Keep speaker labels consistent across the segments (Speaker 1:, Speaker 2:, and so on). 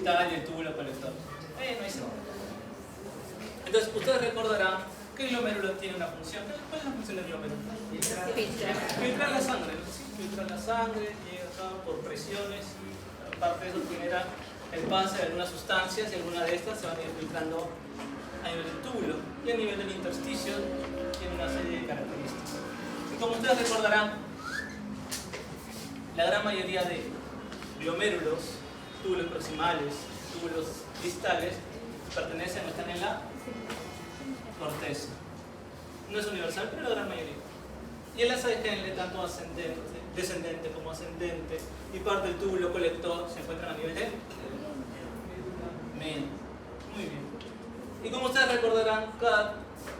Speaker 1: distal y el túbulo colector. No hay segunda. Entonces, ustedes recordarán que el glomérulo tiene una función. ¿Cuál es la función del glomérulo? Filtrar la sangre, ¿no? Sí, filtrar la sangre, llega acá por presiones y aparte de eso genera el pase de algunas sustancias y algunas de estas se van a ir filtrando a nivel del túbulo y a nivel del intersticio tiene una serie de características. Y como ustedes recordarán, la gran mayoría de glomérulos, túbulos proximales, túbulos distales, pertenecen o están en la corteza. No es universal, pero la gran mayoría. Y el asa de Henle, tanto descendente como ascendente, y parte del túbulo colector se encuentran a nivel de medio. Muy bien. Y como ustedes recordarán, cada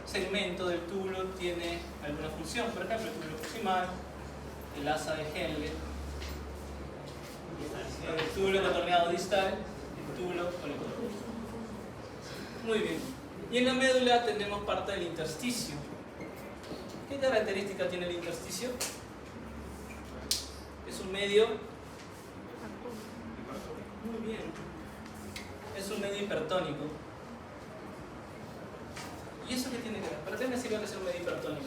Speaker 1: segmento del túbulo tiene alguna función. Por ejemplo, el túbulo proximal, el asa de Henle, el túbulo contorneado distal, el túbulo colector. Muy bien. Y en la médula tenemos parte del intersticio. ¿Qué característica tiene el intersticio? Es un medio. Muy bien. Es un medio hipertónico. ¿Y eso qué tiene que ver? ¿Para qué me sirve que sea un medio hipertónico?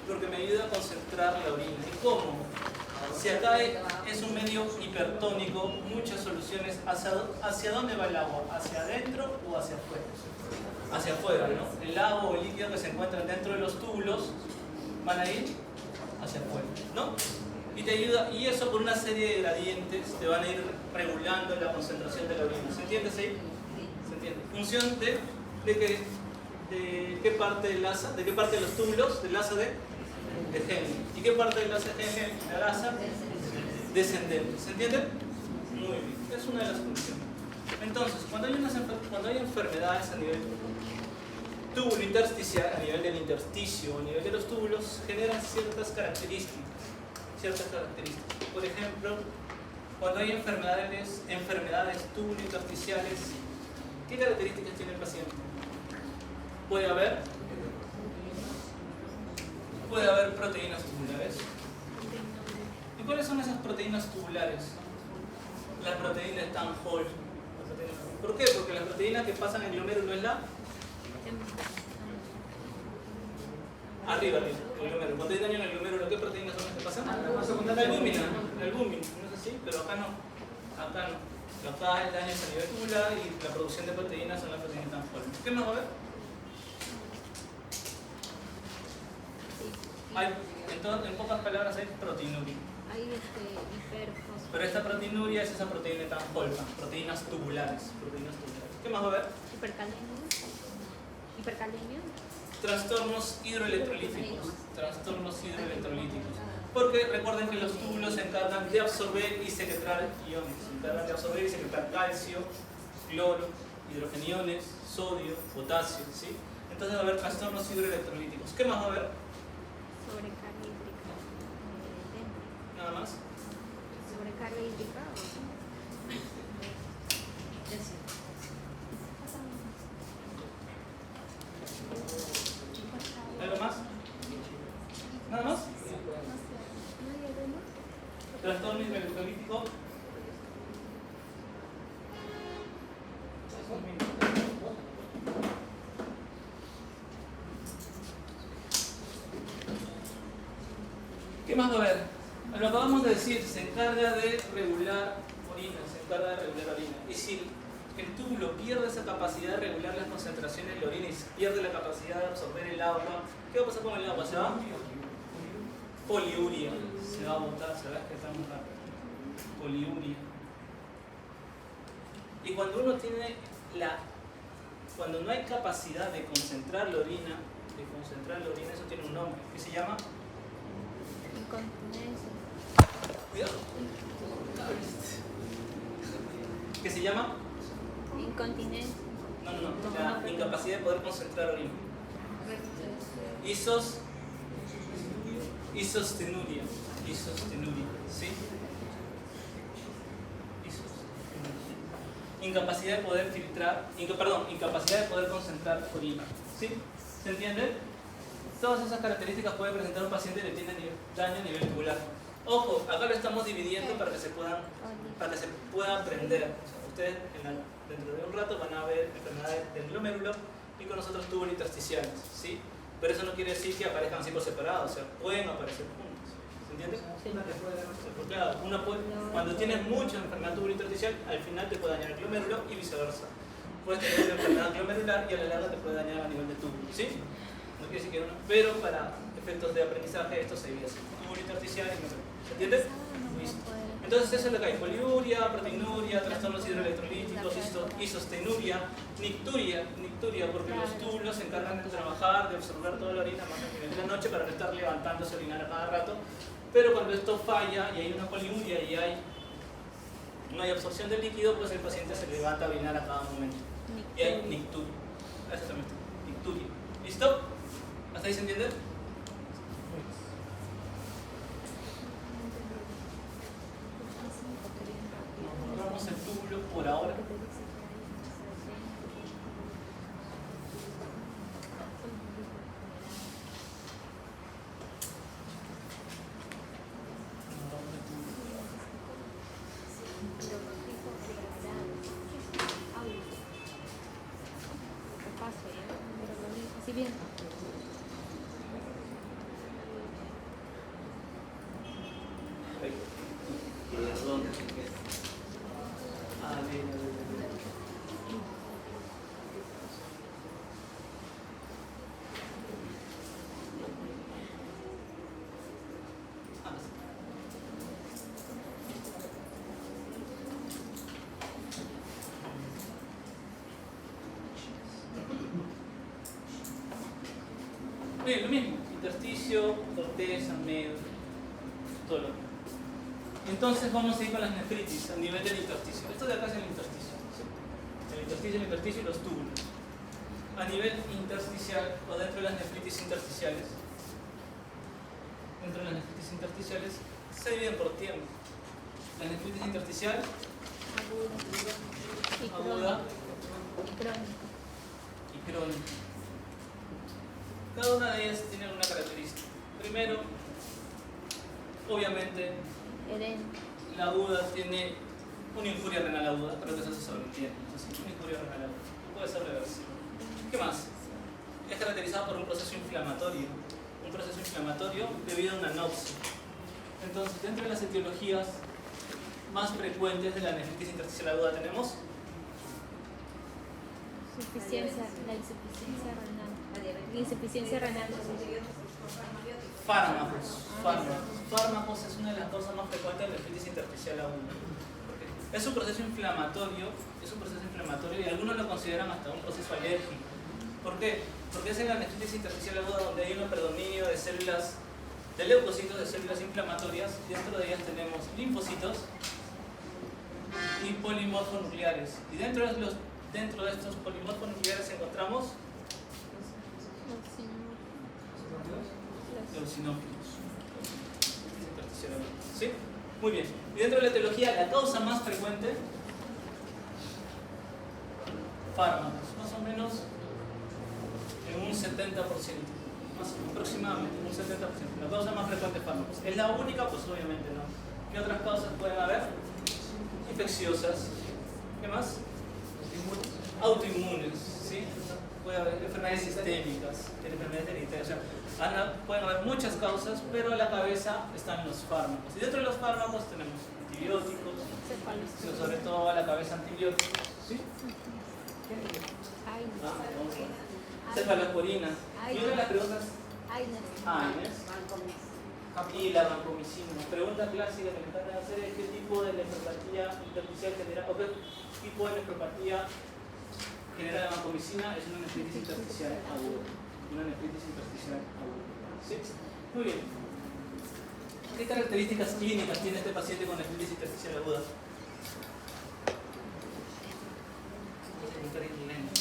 Speaker 1: Porque me ayuda a concentrar la orina. ¿Y cómo? Si acá es un medio hipertónico, muchas soluciones, ¿hacia dónde va el agua? ¿Hacia adentro o hacia afuera? Hacia afuera, ¿no? El agua o el líquido que se encuentran dentro de los túbulos van a ir hacia afuera, ¿no? Y te ayuda, y eso por una serie de gradientes te van a ir regulando la concentración de la orina. ¿Se entiende, sí? ¿Se entiende? Función de qué parte del asa, de qué parte de los túbulos del asa de Henle. ¿Y qué parte del asa de Henle? Del asa descendente. ¿Se entiende? Muy bien. Es una de las funciones. Entonces, cuando hay enfermedades a nivel túbulo intersticial, a nivel del intersticio, a nivel de los túbulos, generan ciertas características. Por ejemplo, cuando hay enfermedades túbulo intersticiales, ¿qué características tiene el paciente? Puede haber proteínas tubulares. ¿Y cuáles son esas proteínas tubulares? Las proteínas Stanhol. ¿Por qué? Porque las proteínas que pasan en el glomérulo es la arriba del glomérulo. Cuando hay daño en el glomérulo, ¿qué proteínas son las que pasan? La albúmina, ¿no es así? Pero acá no. Acá el daño es a nivel tubular y la producción de proteínas son las proteínas Stanhol. ¿Qué más va a haber? En pocas palabras hay proteinuria.
Speaker 2: Hay hiperfosfato.
Speaker 1: Pero esta proteinuria es esa proteína tan polpa, proteínas tubulares. ¿Qué más va a haber?
Speaker 2: Hipercalemia.
Speaker 1: Trastornos hidroelectrolíticos. Porque recuerden que los túbulos se encargan de absorber y secretar iones. Se encargan de absorber y secretar calcio, cloro, hidrogeniones, sodio, potasio, ¿sí? Entonces va a haber trastornos hidroelectrolíticos. ¿Qué más va a haber?
Speaker 2: Sobrecarga hídrica.
Speaker 1: Nada más.
Speaker 2: Sobrecarga hídrica.
Speaker 1: ¿Algo más? ¿Nada más? Trastorno hidroelectrolítico. ¿Qué más va a haber? Lo acabamos de decir, se encarga de regular orina, Y si el túbulo pierde esa capacidad de regular las concentraciones de la orina y pierde la capacidad de absorber el agua, ¿qué va a pasar con el agua? Se va a poliuria, se va a botar, se va a excretar muy rápido. Poliuria. Y cuando no hay capacidad de concentrar la orina, eso tiene un nombre, que se llama
Speaker 2: Incontinencia.
Speaker 1: Cuidado. ¿Qué se llama?
Speaker 2: Incontinencia.
Speaker 1: No. La incapacidad de poder concentrar orina. Isostenuria. ¿Sí? Incapacidad de poder incapacidad de poder concentrar orina. ¿Sí? ¿Se entiende? Todas esas características puede presentar un paciente que tiene daño a nivel tubular. Ojo, acá lo estamos dividiendo para que se pueda aprender. O sea, ustedes dentro de un rato van a ver enfermedades del glomérulo y con nosotros túbulos intersticiales, ¿sí? Pero eso no quiere decir que aparezcan así por separado, o sea, pueden aparecer juntos. ¿Se entiende?
Speaker 2: Sí.
Speaker 1: Pues claro, cuando tienes mucha enfermedad tubular intersticial, al final te puede dañar el glomérulo y viceversa. Puedes tener una enfermedad glomerular y a la larga te puede dañar a nivel de túbulo, ¿sí? No quiere decir que no, pero para efectos de aprendizaje esto se divide así, túbulo intersticial y glomérulo. ¿Se entiende? Listo. Entonces eso es lo que hay: poliuria, proteinuria, trastornos hidroelectrolíticos, isostenuria, nicturia, porque los túbulos se encargan de trabajar, de absorber toda la orina más al final de la noche para no estar levantándose a orinar a cada rato. Pero cuando esto falla y hay una poliuria y no hay absorción del líquido, pues el paciente se levanta a orinar a cada momento. Y hay nicturia. Eso también está. Nicturia. ¿Listo? ¿Hasta ahí se entiende? Borramos el túbulo por ahora.
Speaker 2: Así bien.
Speaker 1: Perdón. Bien. Bien, lo mismo, intersticio, corteza, medio, todo lo mismo. Entonces vamos a ir con las nefritis a nivel del intersticio. Esto de acá es el intersticio, ¿sí? El intersticio y los túbulos. A nivel intersticial o dentro de las nefritis intersticiales, se dividen por tiempo. La nefritis intersticial, aguda y crónica. Cada una de ellas tiene una característica. Primero, obviamente, la aguda tiene una injuria renal aguda, creo que eso se sobreentiende. Entonces, una injuria renal aguda puede ser reversible. ¿Qué más? Es caracterizada por un proceso inflamatorio debido a una anopsia. Entonces, dentro de las etiologías más frecuentes de la nefritis intersticial aguda tenemos
Speaker 2: la insuficiencia renal.
Speaker 1: Fármacos es una de las causas más frecuentes de la nefritis intersticial aguda. Es un proceso inflamatorio y algunos lo consideran hasta un proceso alérgico. ¿Por qué? Porque es en la nefritis intersticial aguda donde hay un predominio de células, de leucocitos, de células inflamatorias. Dentro de ellas tenemos linfocitos y polimorfonucleares. Y dentro de estos polimorfonucleares encontramos eosinófilos. ¿Sí? Muy bien. Y dentro de la etiología, la causa más frecuente, fármacos, más o menos en un 70%, aproximadamente un 70%. La causa más frecuente es fármacos. ¿Es la única? Pues obviamente no. ¿Qué otras causas pueden haber? Infecciosas. ¿Qué más? Autoinmunes, ¿sí? Puede haber enfermedades sistémicas, enfermedades hereditarias. O sea, pueden haber muchas causas, pero a la cabeza están los fármacos. Y dentro de los fármacos tenemos antibióticos, sobre todo a la cabeza antibióticos. ¿Sí? Cefalosporina. Y una de las preguntas. Y la vancomicina. Pregunta clásica que me encanta hacer es qué tipo de nefropatía intersticial genera, o qué tipo de nefropatía genera la vancomicina. Es una nefritis intersticial aguda. ¿Sí? Muy bien. ¿Qué características clínicas tiene este paciente con nefritis intersticial aguda? Voy a intentar ir lento.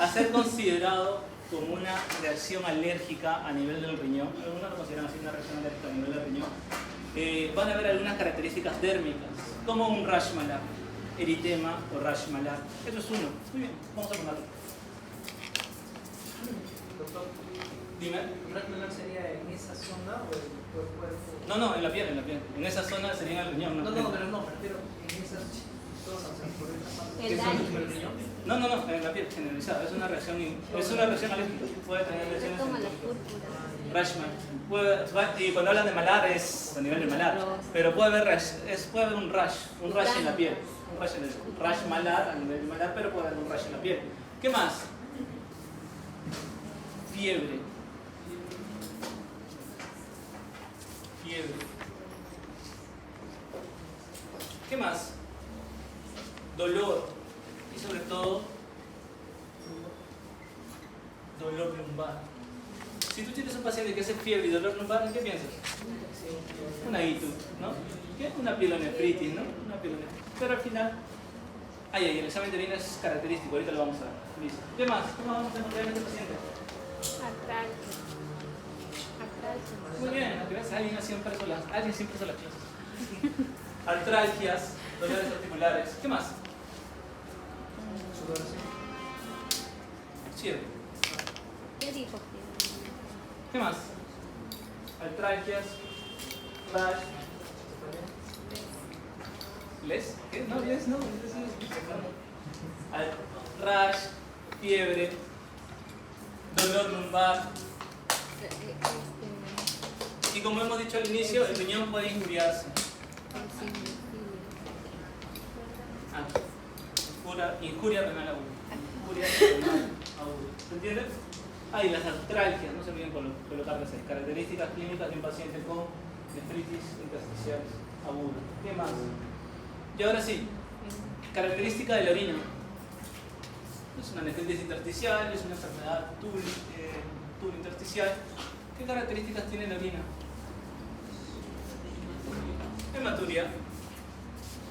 Speaker 1: A ser considerado como una reacción alérgica a nivel del riñón, algunos lo consideran así una reacción alérgica a nivel del riñón, van a haber algunas características dérmicas, como un rash malar, eritema o rash malar. Eso es uno. Muy bien, vamos a ponerlo.
Speaker 3: Doctor,
Speaker 1: Dime.
Speaker 3: ¿el rash malar sería en esa zona o en el cuerpo?
Speaker 1: No, en la piel, en la piel. En esa zona sería en el riñón.
Speaker 3: No, pero no, me refiero en esas zonas, o sea, por esa parte.
Speaker 2: El
Speaker 3: ¿Qué
Speaker 2: daño.
Speaker 3: zona del riñón?
Speaker 1: No, en la piel, generalizada. Es una reacción alérgica. Puede tener lesiones.
Speaker 2: Como la púrpura.
Speaker 1: Rash, y cuando hablan de malar es a nivel de malar, pero puede haber un rash en la piel, un rash malar a nivel de malar, pero puede haber un rash en la piel. ¿Qué más? Fiebre. ¿Qué más? Dolor y sobre todo dolor lumbar. Si tú tienes un paciente que hace fiebre y dolor lumbar, ¿en qué piensas? Una ITU, ¿no? ¿Qué? Una pielonefritis, ¿no? Una pielonefritis. Pero al final, el examen de orina es característico, ahorita lo vamos a ver. Listo. ¿Qué más? ¿Qué más vamos a encontrar en este paciente?
Speaker 2: Artralgia.
Speaker 1: Muy bien, alguien siempre hizo las clases. Artralgias, dolores articulares. ¿Qué más?
Speaker 3: Sudoración.
Speaker 1: Fiebre.
Speaker 2: ¿Qué dijo?
Speaker 1: ¿Qué más? Artralgias, rash. ¿Les? ¿Qué? No, les no. Rash, fiebre, dolor lumbar. Y como hemos dicho al inicio, el riñón puede injuriarse. Injuria renal aguda. ¿Se entiende? Y las artralgias, no se olviden colocarlas ahí. Características clínicas de un paciente con nefritis intersticial aguda. ¿Qué más? Y ahora sí, característica de la orina. Es una nefritis intersticial, es una enfermedad tubo intersticial. ¿Qué características tiene la orina? Hematuria.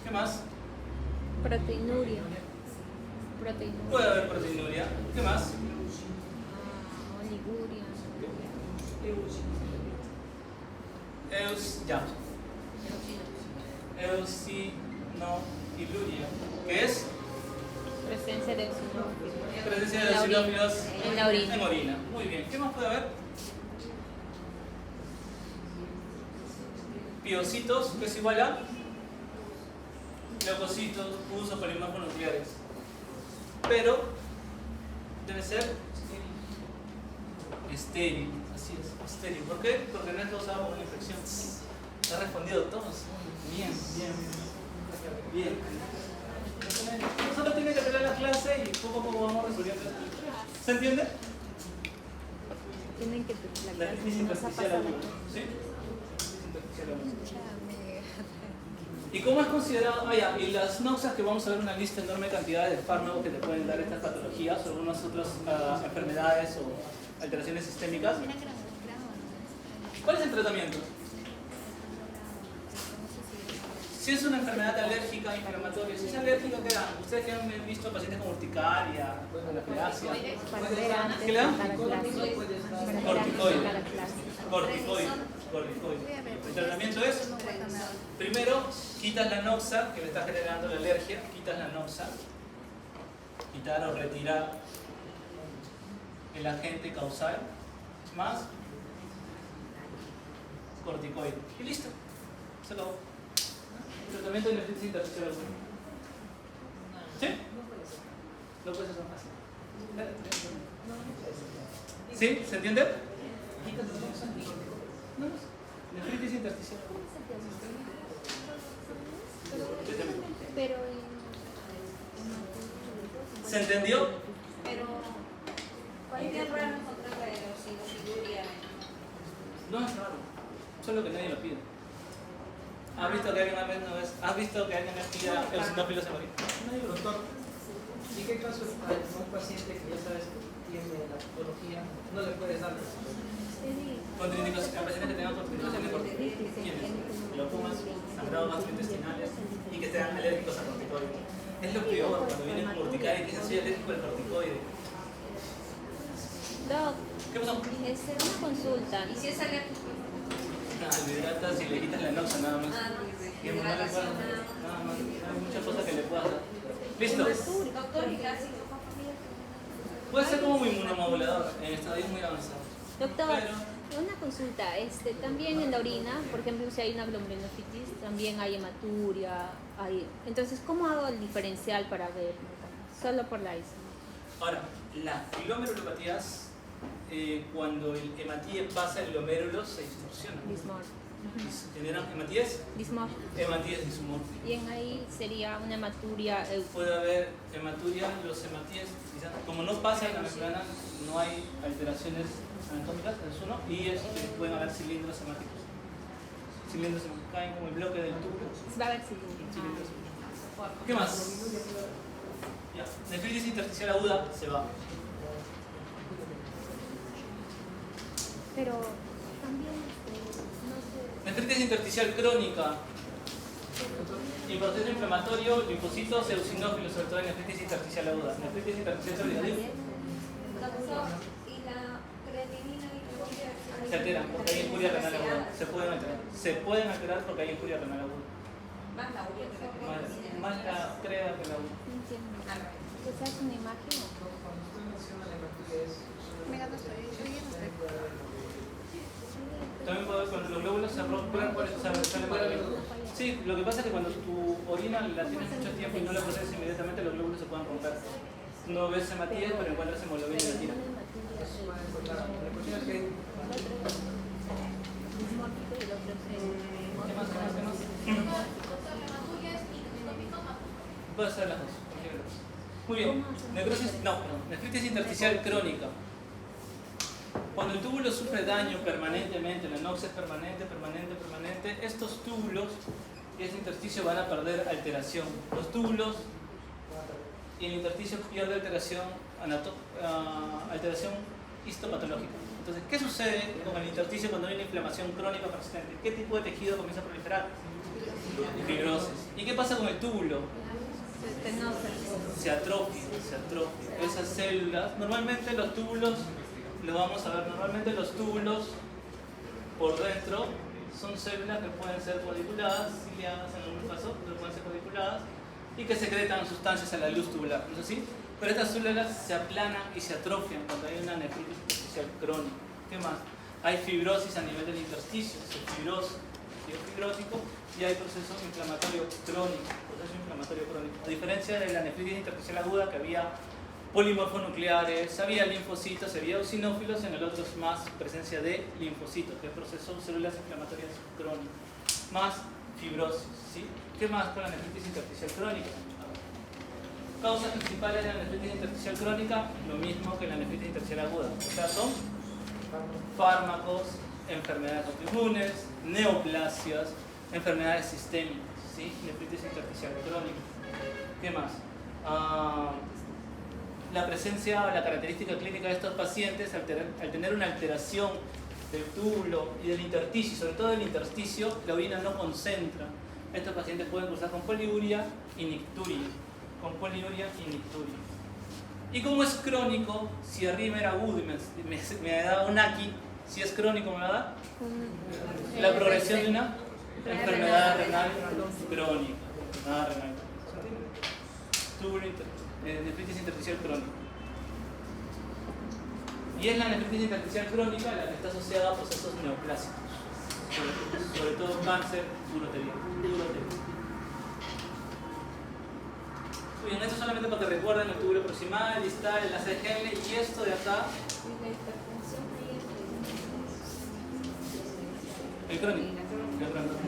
Speaker 1: ¿Qué más?
Speaker 2: Proteinuria.
Speaker 1: Puede haber proteinuria. ¿Qué más?
Speaker 2: Oliguria.
Speaker 1: Eosinofiluria. ¿Qué es?
Speaker 2: Presencia de eosinófilos.
Speaker 1: Presencia de eosinófilos
Speaker 2: en la orina.
Speaker 1: En orina. Muy bien. ¿Qué más puede haber? Piocitos, que es igual a leucocitos, pus o polimorfonucleares. Pero debe ser estéril. Así es, estéril. ¿Por qué? Porque no es causado por una infección. ¿Se ha respondido todos? Bien. Nosotros tenemos que pegar la clase y poco a poco vamos resolviendo. ¿Se entiende?
Speaker 2: Tienen que
Speaker 1: La crisis intersticial aguda. ¿Sí? ¿Y cómo es considerado? Y las náuseas, que vamos a ver una lista enorme de cantidades de fármacos que te pueden dar estas patologías o algunas otras enfermedades o alteraciones sistémicas. ¿Cuál es el tratamiento? Si es una enfermedad alérgica, inflamatoria, si es alérgica, ¿qué dan? Ustedes que han visto pacientes con urticaria, anafilaxia. ¿Qué le dan? Corticoide. El tratamiento es, primero, quitas la noxa que le está generando la alergia, quitas la noxa, quitar o retirar el agente causal, más corticoide. Y listo, se acabó. El tratamiento de nefritis intersticial aguda. ¿Sí? No puede ser tan fácil. ¿Sí? ¿Se entiende? No, nefritis intersticial.
Speaker 2: Pero
Speaker 1: ¿Se entendió?
Speaker 4: Pero, ¿cuál es raro encontrar la eosinofiluria?
Speaker 1: No es raro, solo que nadie lo pide. ¿Has visto que alguien pida eosinófilos en orina?
Speaker 3: Doctor, ¿y qué caso a un paciente que ya sabes que tiene la patología no le puedes dar?
Speaker 1: Contraindicaciones, a pacientes que tengan contraindicaciones de corticoides. ¿Quiénes? Glaucomas, sangrados gastrointestinales y que sean alérgicos a corticoides. Es lo peor cuando vienen con urticaria y que dicen soy alérgico al corticoide.
Speaker 2: Doc,
Speaker 1: ¿Qué pasó?
Speaker 2: una consulta.
Speaker 4: ¿Y si es alérgico?
Speaker 1: Se hidrata si le quitas la enoxa nada más.
Speaker 4: Ah,
Speaker 1: Y no le puedes hacer nada más. Hay muchas cosas que le puedas dar. ¿Listo?
Speaker 4: doctor, ¿y la psicopatía?
Speaker 1: Puede ser como un inmunomodulador en estadios muy avanzados.
Speaker 2: Doctor,
Speaker 1: Pero
Speaker 2: una consulta. También en la orina, por ejemplo, si hay una glomerulonephritis, también hay hematuria. Entonces, ¿cómo hago el diferencial para ver? Solo por la ISO.
Speaker 1: ahora, las glomerulopatías, cuando el hematíe pasa el glomérulo, se distorsiona.
Speaker 2: Dismorfia.
Speaker 1: Y generan hematíes,
Speaker 2: Dismorfia.
Speaker 1: hematíes dismórficos.
Speaker 2: Y en ahí sería una hematuria.
Speaker 1: Puede haber hematuria, los hematíes, quizás, como no pasa en la membrana, no hay alteraciones anatómicas, es uno, y pueden haber cilindros hemáticos. Cilindros hemáticos caen como el bloque del tubo.
Speaker 2: Va a haber cilindros.
Speaker 1: Cilindros. ¿Qué más? Ya, nefritis intersticial aguda se va.
Speaker 2: Pero también, no sé.
Speaker 1: Nefritis intersticial crónica. Y proceso inflamatorio, linfocitos, eosinófilos, sobre todo en nefritis intersticial aguda. Nefritis intersticial crónica.
Speaker 4: Doctor, ¿y la creatinina y la urea?
Speaker 1: Se alteran porque hay injuria renal aguda. Se pueden alterar. Se pueden alterar porque hay injuria renal aguda.
Speaker 4: Más la urea que la creatinina.
Speaker 1: Más la crea que la aguda.
Speaker 2: No entiendo.
Speaker 4: Ah, no.
Speaker 2: ¿Esa es una imagen?
Speaker 3: Cuando usted menciona la hematuria es...
Speaker 5: Mira, no estoy, yo ya no estoy.
Speaker 1: También puede con los glóbulos se rompen, por eso sale mal. Sí, lo que pasa es que cuando tu orina la tienes mucho tiempo y no la procesas inmediatamente, los glóbulos se pueden romper. No ves hematíes, pero encuentras hemoglobina y la tira.
Speaker 3: Eso va a encontrar. La cuestión es que
Speaker 2: Dismórfico y el otro es
Speaker 1: ¿Qué más? Puede ser las dos. cualquiera de las dos. Muy bien. Nefritis intersticial crónica. Cuando el túbulo sufre daño permanentemente, la enoxia es permanente, estos túbulos y ese intersticio van a perder alteración. Los túbulos y el intersticio pierde alteración histopatológica. Entonces, ¿qué sucede con el intersticio cuando hay una inflamación crónica persistente? ¿Qué tipo de tejido comienza a proliferar? Fibrosis. ¿Y qué pasa con el túbulo? Se atrofia. Esas células, normalmente los túbulos, lo vamos a ver, normalmente los túbulos por dentro son células que pueden ser cuadriculadas, ciliadas en algunos casos, pero pueden ser cuadriculadas y que secretan sustancias a la luz tubular, ¿no es así? Pero estas células se aplanan y se atrofian cuando hay una nefritis intersticial crónica. ¿Qué más? Hay fibrosis a nivel del intersticio, fibrótico, y hay proceso inflamatorio crónico. A diferencia de la nefritis intersticial aguda, que había polimorfonucleares, había linfocitos, había eosinófilos, en el otro es más presencia de linfocitos, que es proceso células inflamatorias crónicas, más fibrosis. ¿Sí? ¿Qué más con la nefritis intersticial crónica? Causas principales de la nefritis intersticial crónica, lo mismo que la nefritis intersticial aguda, o sea, son fármacos, enfermedades autoinmunes, neoplasias, enfermedades sistémicas, ¿sí? Nefritis intersticial crónica. ¿Qué más? La presencia o la característica clínica de estos pacientes, al tener una alteración del túbulo y del intersticio, sobre todo del intersticio, la orina no concentra. Estos pacientes pueden cursar con poliuria y nicturia. Y como es crónico, si arriba era agudo y me da un aquí, si es crónico me va a dar la progresión de una enfermedad renal crónica. Nefritis intersticial crónica. Y es la nefritis intersticial crónica la que está asociada a procesos neoplásicos, sobre todo cáncer uroteriano. Muy bien, esto solamente para que recuerden el túbulo proximal, distal, el ACGN y esto de acá, el crónico.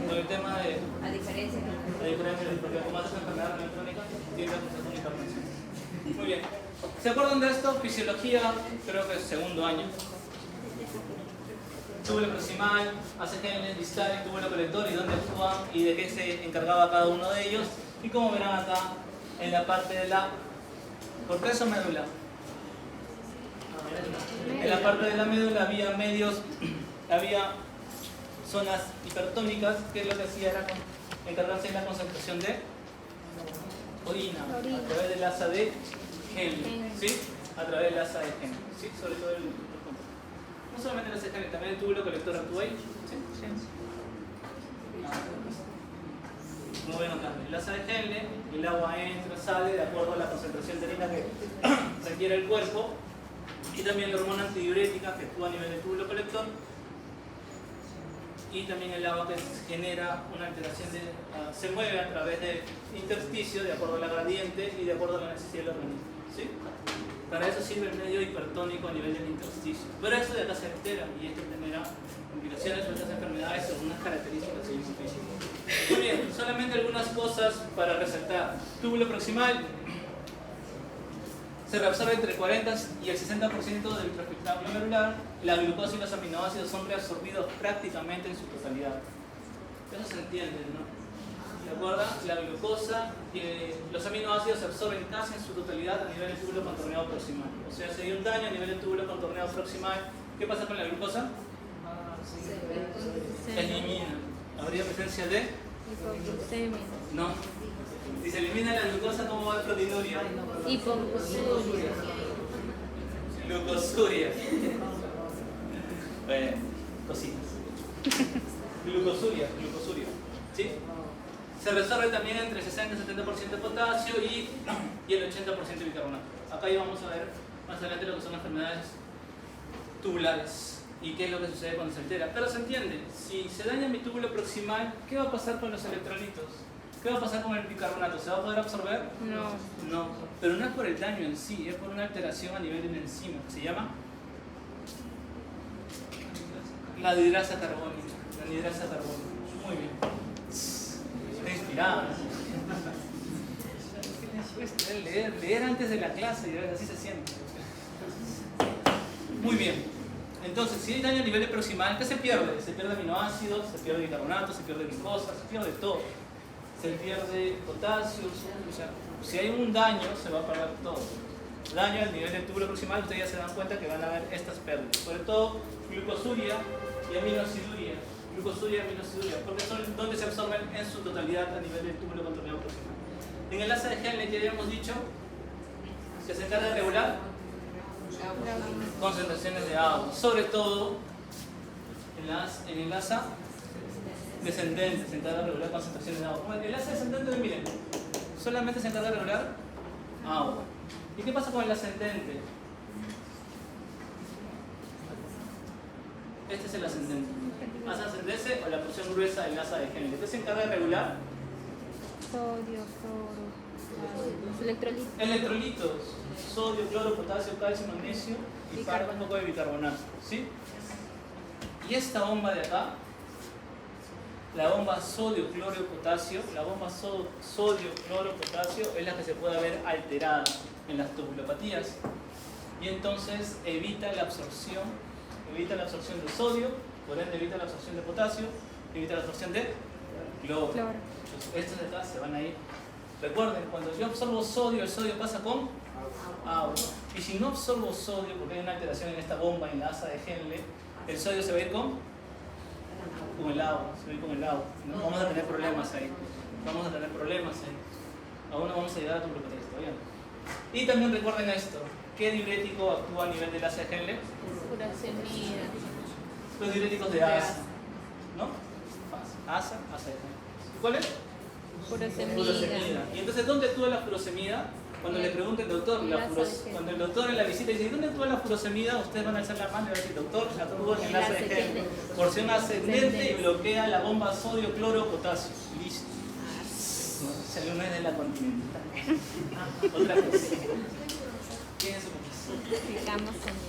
Speaker 1: Con el tema de
Speaker 4: A diferencia
Speaker 1: de porque como haces enfermedad renal crónica, tiene que hacer una hipertensión. Muy bien. ¿Se acuerdan de esto? Fisiología, creo que es segundo año. Túbulo proximal, ACGN, distal, túbulo colector y dónde actúan y de qué se encargaba cada uno de ellos. Y como verán acá, en la parte de la corteza o médula. En la parte de la médula había zonas hipertónicas, que lo que hacía era encargarse de la concentración de orina a través del asa de Henle, ¿sí? A través del asa de Henle, ¿sí? Sobre todo el No solamente el ACGL, también el túbulo colector actúa ahí. ¿Sí? Como ven acá, el ACGL, el agua entra, sale de acuerdo a la concentración de orina que requiere el cuerpo, y también la hormona antidiurética que actúa a nivel del túbulo colector, y también el agua que genera una alteración se mueve a través del intersticio de acuerdo a la gradiente y de acuerdo a la necesidad del organismo. ¿Sí? Para eso sirve el medio hipertónico a nivel del intersticio. Pero eso de acá se altera y esto genera complicaciones o otras enfermedades según unas características físicas. Muy bien, solamente algunas cosas para resaltar. Túbulo proximal se reabsorbe entre el 40 y el 60% del microfiltrado glomerular. La glucosa y los aminoácidos son reabsorbidos prácticamente en su totalidad. Eso se entiende, ¿no? ¿De acuerdo? La glucosa y los aminoácidos se absorben casi en su totalidad a nivel del túbulo contorneado proximal. O sea, si hay un daño a nivel del túbulo contorneado proximal, ¿qué pasa con la glucosa? Se elimina. ¿Habría presencia de?
Speaker 2: Hipoglucemia.
Speaker 1: No. Si se elimina la glucosa, ¿cómo va el proteinuria?
Speaker 2: Hipoglucemia.
Speaker 1: Glucosuria. Bueno, cositas. Glucosuria. ¿Sí? Se resuelve también entre 60 y 70% de potasio y el 80% de bicarbonato. Acá ya vamos a ver más adelante lo que son las enfermedades tubulares y qué es lo que sucede cuando se altera. Pero se entiende, si se daña mi túbulo proximal, ¿qué va a pasar con los electrolitos? ¿Qué va a pasar con el bicarbonato? ¿Se va a poder absorber? No, pero no es por el daño en sí, es por una alteración a nivel de una enzima que se llama la anhidrasa carbónica. Muy bien. Está inspirado. Leer antes de la clase y así se siente. Muy bien. Entonces, si hay daño a nivel de proximal, ¿qué se pierde? Se pierde aminoácidos, se pierde bicarbonato, se pierde glucosa, se pierde todo. Se pierde potasio, o sea, si hay un daño, se va a perder todo. Daño al nivel del túbulo proximal, ustedes ya se dan cuenta que van a haber estas pérdidas. Sobre todo, glucosuria y aminoaciduria. Porque son donde se absorben en su totalidad a nivel del túbulo contorneado proximal. En el asa de Henle ya habíamos dicho que se encarga de regular concentraciones de agua, sobre todo en el asa descendente, se encarga de regular concentraciones de agua. Bueno, el asa descendente, miren, solamente se encarga de regular agua. ¿Y qué pasa con el ascendente? Este es el ascendente. Asa ascendente o la porción gruesa del asa de Henle. ¿Qué se encarga de regular?
Speaker 2: Sodio, cloro, los electrolitos.
Speaker 1: Electrolitos. Sodio, cloro, potasio, calcio, magnesio y un poco de bicarbonato. ¿Sí? Y esta bomba de acá, la bomba sodio, cloro, potasio, es la que se puede ver alterada en las tubulopatías y entonces evita la absorción de sodio, por ende evita la absorción de potasio, evita la absorción de cloro. Entonces, estos de acá se van a ir. Recuerden, cuando yo absorbo sodio, el sodio pasa con agua. Y si no absorbo sodio, porque hay una alteración en esta bomba en la asa de Henle, el sodio se va a ir con el agua. ¿No? Vamos a tener problemas ahí. Aún no vamos a llegar a tu tubulopatías todavía. Y también recuerden esto. ¿Qué diurético actúa a nivel del asa de Henle?
Speaker 2: Furosemida.
Speaker 1: Los diuréticos de asa. ¿No? Asa de Henle. ¿Cuál es? Furosemida. ¿Y entonces dónde actúa la furosemida? Cuando le pregunte el doctor, cuando el doctor en la visita dice ¿dónde actúa la furosemida? Ustedes van a alzar la mano y van a decir doctor, actúa en el asa de Henle. Porción ascendente y bloquea la bomba sodio, cloro, potasio. Listo. Ese alumno es de la continental. Otra cosa. ¿Quién es su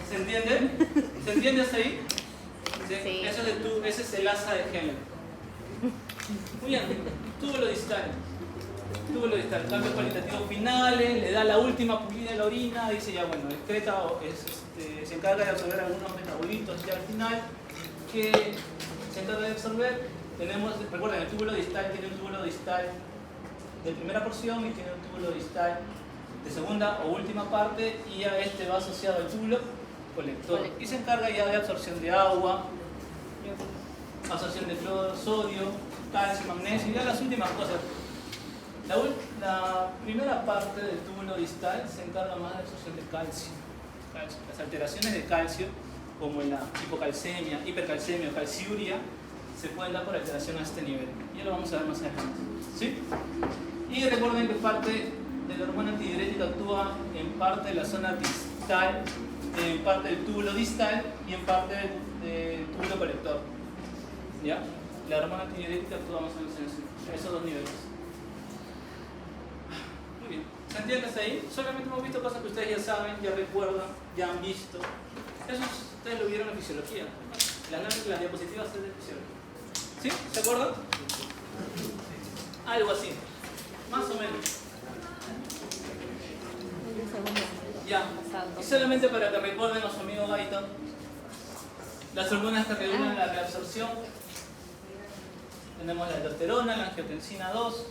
Speaker 1: ¿Se entiende? ¿Se entiende hasta ahí? ¿Sí? Ese es el asa de Henle. Muy bien, túbulo distal, cambios cualitativos finales, le da la última pulida de la orina, dice ya bueno, excreta se encarga de absorber algunos metabolitos ya al final, que se encarga de absorber. Recuerden, el túbulo distal tiene un túbulo distal de primera porción y tiene un túbulo distal de segunda o última parte, y ya este va asociado al túbulo colector y se encarga ya de absorción de agua, absorción de cloro, sodio, calcio, magnesio y ya las últimas cosas. La primera parte del túbulo distal se encarga más de absorción de calcio. Las alteraciones de calcio como en la hipocalcemia, hipercalcemia o calciuria, se pueden dar por alteración a este nivel. Ya lo vamos a ver más adelante. ¿Sí? Y recuerden que parte de la hormona antidiurética actúa en parte de la zona distal, en parte del túbulo distal y en parte del túbulo colector. ¿Ya? La hormona antidiurética actúa más o menos en esos dos niveles. Muy bien. ¿Se entiende hasta ahí? Solamente hemos visto cosas que ustedes ya saben, ya recuerdan, ya han visto. Eso ustedes lo vieron en fisiología. Las diapositivas son de fisiología. ¿Sí? ¿Se acuerdan? Algo así. Más o menos. Ya. Y solamente para que recuerden a su amigo Gaito, las hormonas que regulan la reabsorción. Tenemos la aldosterona, la angiotensina 2.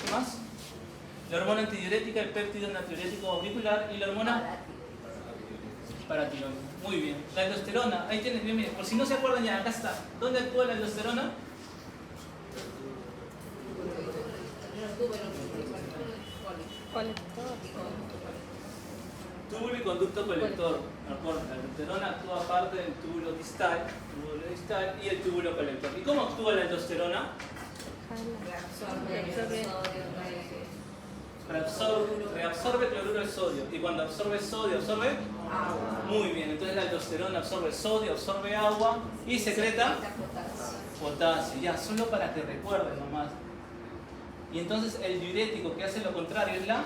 Speaker 1: ¿Qué más? La hormona antidiurética, el péptido natriurético auricular y la hormona paratiroide. Muy bien. La aldosterona, ahí tienes, bien, por si no se acuerdan ya, acá está. ¿Dónde actúa la aldosterona? Túbulo y conducto colector. La aldosterona actúa aparte del túbulo distal y el túbulo colector. ¿Y cómo actúa la aldosterona? Reabsorbe cloruro de sodio. Y cuando absorbe sodio, absorbe agua. Muy bien, entonces la aldosterona absorbe sodio, absorbe agua y secreta potasio. Ya, solo para que recuerden nomás. Y entonces el diurético que hace lo contrario es la...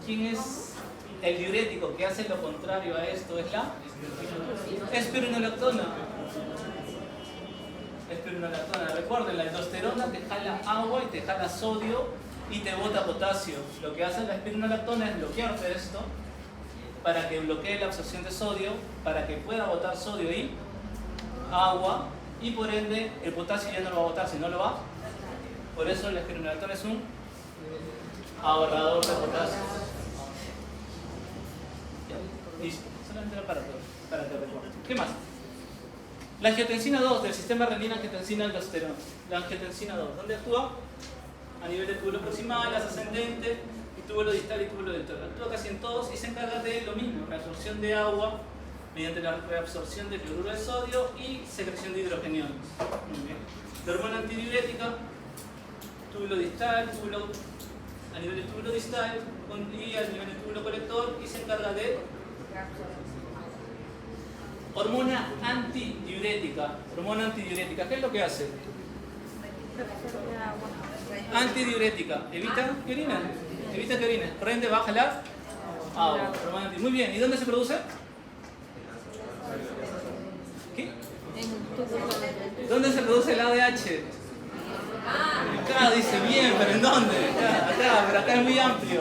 Speaker 1: ¿Quién es el diurético que hace lo contrario a esto? Es la espironolactona. Espironolactona. Recuerden, la aldosterona te jala agua y te jala sodio y te bota potasio. Lo que hace la espironolactona es bloquearte esto para que bloquee la absorción de sodio, para que pueda botar sodio y agua, y por ende el potasio ya no lo va a botar, si no lo va. Por eso la espironolactona es un ahorrador de potasio. Ya, listo. Solamente era para que recuerden. ¿Qué más? La angiotensina 2 del sistema renina-angiotensina-aldosterona. La angiotensina 2, ¿dónde actúa? A nivel del túbulo proximal, ascendente, y túbulo distal y túbulo deltoide. Actúa casi en todos y se encarga de lo mismo, reabsorción de agua mediante la reabsorción de cloruro de sodio y secreción de hidrogeniones. Muy bien. La hormona antidiurética, túbulo distal, a nivel del túbulo distal y a nivel del túbulo colector, y se encarga de hormona antidiurética. Hormona antidiurética, ¿qué es lo que hace? Antidiurética, evita que orines, por ende baja la agua. Muy bien, ¿y dónde se produce? ¿Qué? ¿Dónde se produce el ADH? Acá dice bien, pero ¿en dónde? Acá, pero acá es muy amplio.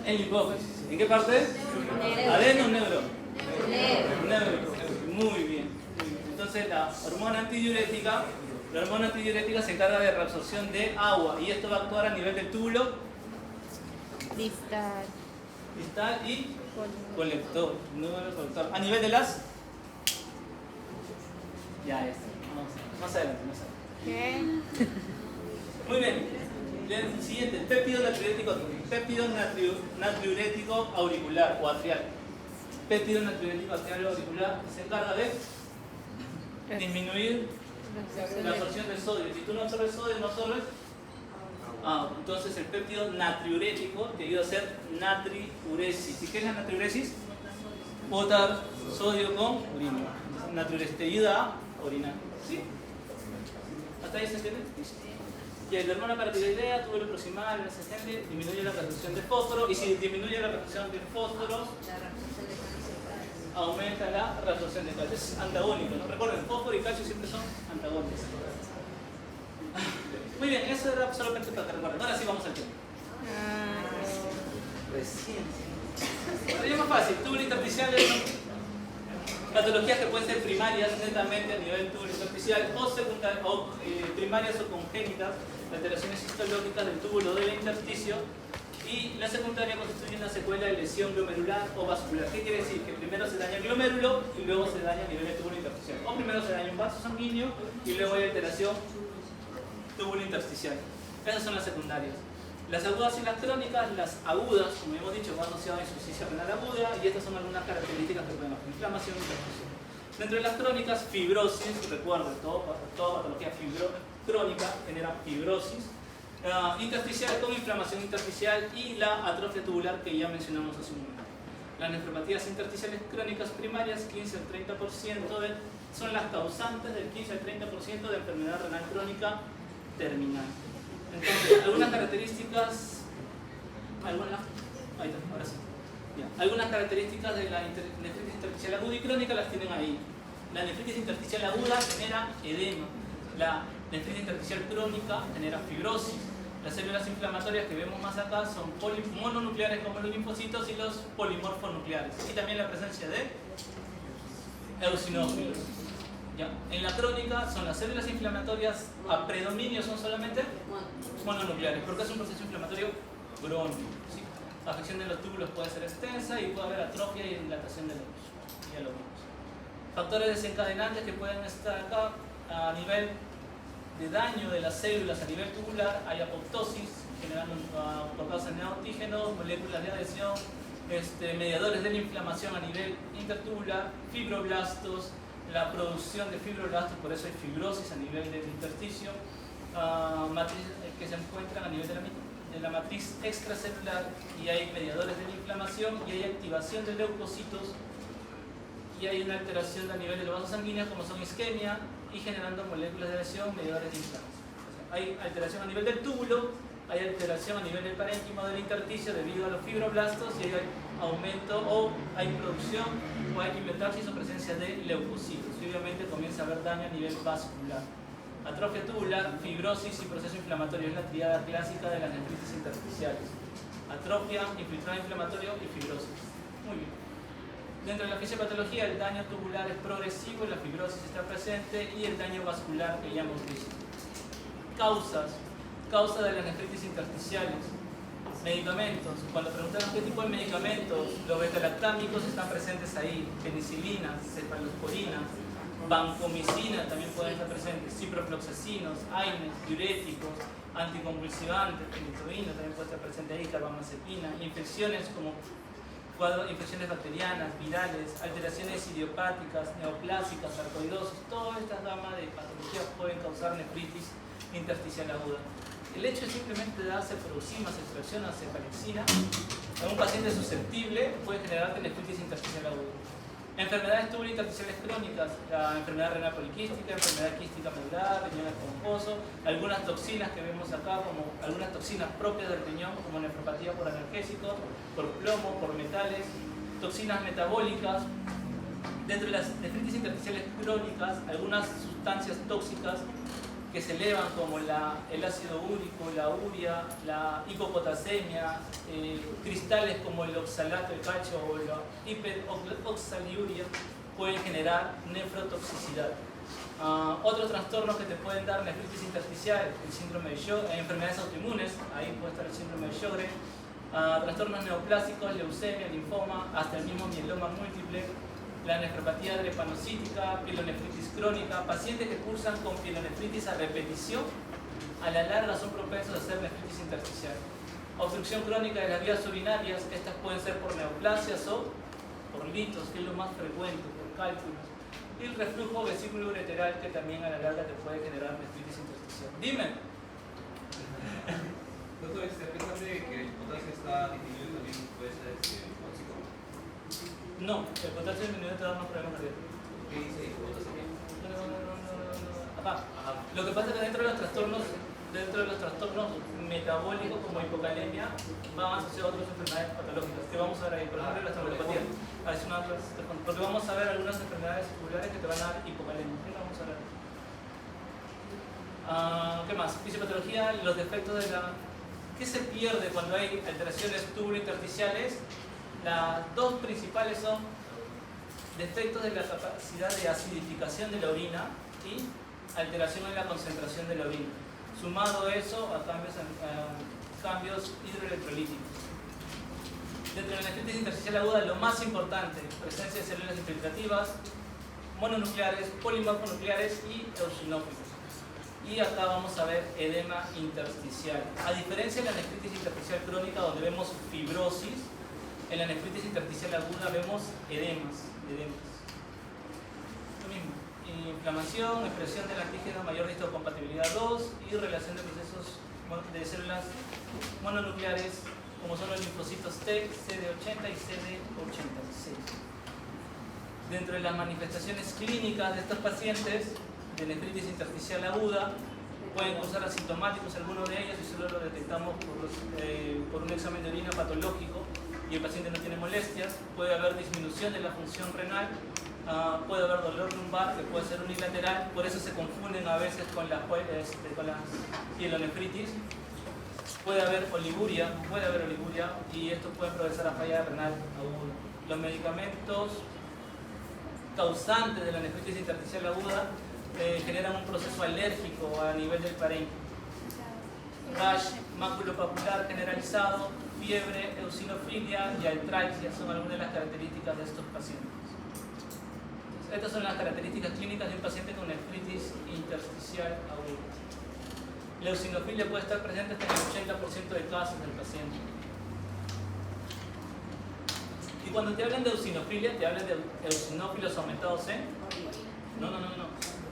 Speaker 1: En la hipófisis. ¿En qué parte? ¿Adeno o neuro? Neuro. Muy bien. Entonces la hormona antidiurética se encarga de reabsorción de agua y esto va a actuar a nivel del túbulo distal y colector. A nivel de las... Ya está. Más adelante.
Speaker 2: ¿Qué?
Speaker 1: Muy bien. El siguiente, péptido natriurético auricular o atrial. Péptido natriurético atrial o auricular se encarga de disminuir la absorción de sodio. Si tú no absorbes sodio, no absorbes entonces el péptido natriurético te ayuda a hacer natriuresis. ¿Y qué es la natriuresis? Botar sodio con orina. Natriuresis te ayuda a orinar. ¿Sí? ¿Hasta ahí se entiende? Y la hormona paratiroidea, túbulo proximal, ascendente, disminuye la reabsorción de fósforo, y si disminuye la reabsorción del fósforo, aumenta la reabsorción de calcio. Es antagónico, ¿no? Recuerden, fósforo y calcio siempre son antagónicos. Muy bien, eso era solamente para que recuerden. Ahora sí vamos al tema. Recién. Pero ya más fácil, túbulo intersticiales son patologías que pueden ser primarias netamente a nivel túbulo intersticial o primarias o congénitas, alteraciones histológicas del túbulo del intersticio, y la secundaria constituye una secuela de lesión glomerular o vascular. ¿Qué quiere decir? Que primero se daña el glomérulo y luego se daña a nivel del túbulo intersticial. O primero se daña un vaso sanguíneo y luego hay alteración túbulo intersticial. Esas son las secundarias. Las agudas y las crónicas, las agudas, como hemos dicho, van asociadas a insuficiencia renal aguda, y estas son algunas características que pueden haber: inflamación y perfusión. Dentro de las crónicas, fibrosis, recuerden, toda patología crónica genera fibrosis, intersticial con inflamación intersticial y la atrofia tubular que ya mencionamos hace un momento. Las nefropatías intersticiales crónicas primarias, 15 al 30%, son las causantes del 15 al 30% de enfermedad renal crónica terminal. Entonces, algunas características, algunas características de la nefritis intersticial aguda y crónica las tienen ahí. La nefritis intersticial aguda genera edema, la nefritis intersticial crónica genera fibrosis. Las células inflamatorias que vemos más acá son mononucleares como los linfocitos y los polimorfonucleares. Y también la presencia de eosinófilos. ¿Ya? En la crónica son las células inflamatorias a predominio, son solamente mononucleares, porque es un proceso inflamatorio crónico. ¿Sí? La afección de los túbulos puede ser extensa y puede haber atrofia y dilatación de los túbulos. Ya lo vimos. Factores desencadenantes que pueden estar acá a nivel de daño de las células a nivel tubular: hay apoptosis, generando por causa de neoantígenos, moléculas de adhesión, mediadores de la inflamación a nivel intertubular, fibroblastos, la producción de fibroblastos, por eso hay fibrosis a nivel del intersticio, que se encuentran a nivel de la matriz extracelular, y hay mediadores de la inflamación, y hay activación de leucocitos, y hay una alteración a nivel de los vasos sanguíneos como son isquemia, y generando moléculas de adhesión, mediadores de inflamación. O sea, hay alteración a nivel del túbulo, hay alteración a nivel del parénquima del intersticio debido a los fibroblastos, y hay aumento o hay producción o hay quimiotaxis o presencia de leucocitos. Y obviamente comienza a haber daño a nivel vascular. Atrofia tubular, fibrosis y proceso inflamatorio es la tríada clásica de las nefritis intersticiales. Atrofia, infiltrado inflamatorio y fibrosis. Muy bien. Dentro de la fisiopatología, el daño tubular es progresivo, la fibrosis está presente, y el daño vascular que ya hemos visto. Causa de las nefritis intersticiales. Medicamentos. Cuando preguntaron qué tipo de medicamentos, los betalactámicos están presentes ahí. Penicilina, cefalosporina, vancomicina también pueden estar presentes. Ciprofloxacinos, AINES, diuréticos, anticonvulsivantes, fenitoína también puede estar presente ahí, carbamazepina. Infecciones como infecciones bacterianas, virales, alteraciones idiopáticas, neoplásicas, sarcoidosis. Toda esta gama de patologías pueden causar nefritis intersticial aguda. El hecho de simplemente darse cefuroxima, ceftriaxona, cefalexina a un paciente susceptible puede generar nefritis intersticial aguda. Enfermedades tubulointersticiales crónicas, la enfermedad renal poliquística, enfermedad quística medular, riñón esponjoso, algunas toxinas que vemos acá, como algunas toxinas propias del riñón, como nefropatía por analgésicos, por plomo, por metales, toxinas metabólicas. Dentro de las nefritis intersticiales crónicas, algunas sustancias tóxicas que se elevan, como el ácido úrico, la urea, la hipopotasemia, cristales como el oxalato de calcio o la hiperoxaliuria, pueden generar nefrotoxicidad. Otros trastornos que te pueden dar nefritis intersticial: el síndrome de Sjögren, enfermedades autoinmunes, ahí puede estar el síndrome de Sjögren, trastornos neoplásicos, leucemia, linfoma, hasta el mismo mieloma múltiple, la nefropatía drepanocítica, pielonefritis crónica. Pacientes que cursan con pielonefritis a repetición, a la larga son propensos a hacer nefritis intersticial. Obstrucción crónica de las vías urinarias, estas pueden ser por neoplasias o por litos, que es lo más frecuente, por cálculos. Y el reflujo vesículo-ureteral, que también a la larga te puede generar nefritis intersticial. Dime.
Speaker 6: Doctor, a pesar de que el potasio está disminuido, también puede ser tóxico.
Speaker 1: No, el potasio disminuido te da más problemas cardíacos.
Speaker 6: ¿Qué dice el potasio?
Speaker 1: Ajá. Lo que pasa es que dentro de los trastornos metabólicos como hipocalemia van asociados a otras enfermedades patológicas que vamos a ver ahí, por ejemplo la estrambopatía. Porque vamos a ver algunas enfermedades vasculares que te van a dar hipocalemia. ¿Qué vamos a ver? ¿Qué más? Fisiopatología, los defectos de la... ¿Qué se pierde cuando hay alteraciones tubulointersticiales? Las dos principales son defectos de la capacidad de acidificación de la orina y alteración en la concentración de la orina. Sumado eso a cambios hidroelectrolíticos. Dentro de la nefritis intersticial aguda, lo más importante: presencia de células infiltrativas, mononucleares, polimorfonucleares y eosinófilos. Y acá vamos a ver edema intersticial. A diferencia de la nefritis intersticial crónica, donde vemos fibrosis, en la nefritis intersticial aguda vemos edemas. Lo mismo. Inflamación, expresión del antígeno mayor de histocompatibilidad 2 y relación de procesos de células mononucleares como son los linfocitos T, CD80 y CD86. Dentro de las manifestaciones clínicas de estos pacientes de nefritis intersticial aguda pueden causar asintomáticos algunos de ellos y solo lo detectamos por un examen de orina patológico y el paciente no tiene molestias. Puede haber disminución de la función renal, puede haber dolor lumbar que puede ser unilateral, por eso se confunden a veces con la pielonefritis. Puede haber oliguria y esto puede progresar a falla renal aguda. Los medicamentos causantes de la nefritis intersticial aguda generan un proceso alérgico a nivel del parénquima. Rash maculopapular generalizado, fiebre, eosinofilia y artralgia son algunas de las características de estos pacientes. Estas son las características clínicas de un paciente con nefritis intersticial aguda. La eosinofilia puede estar presente hasta en el 80% de casos del paciente. Y cuando te hablan de eosinofilia, te hablan de eosinófilos aumentados en... No.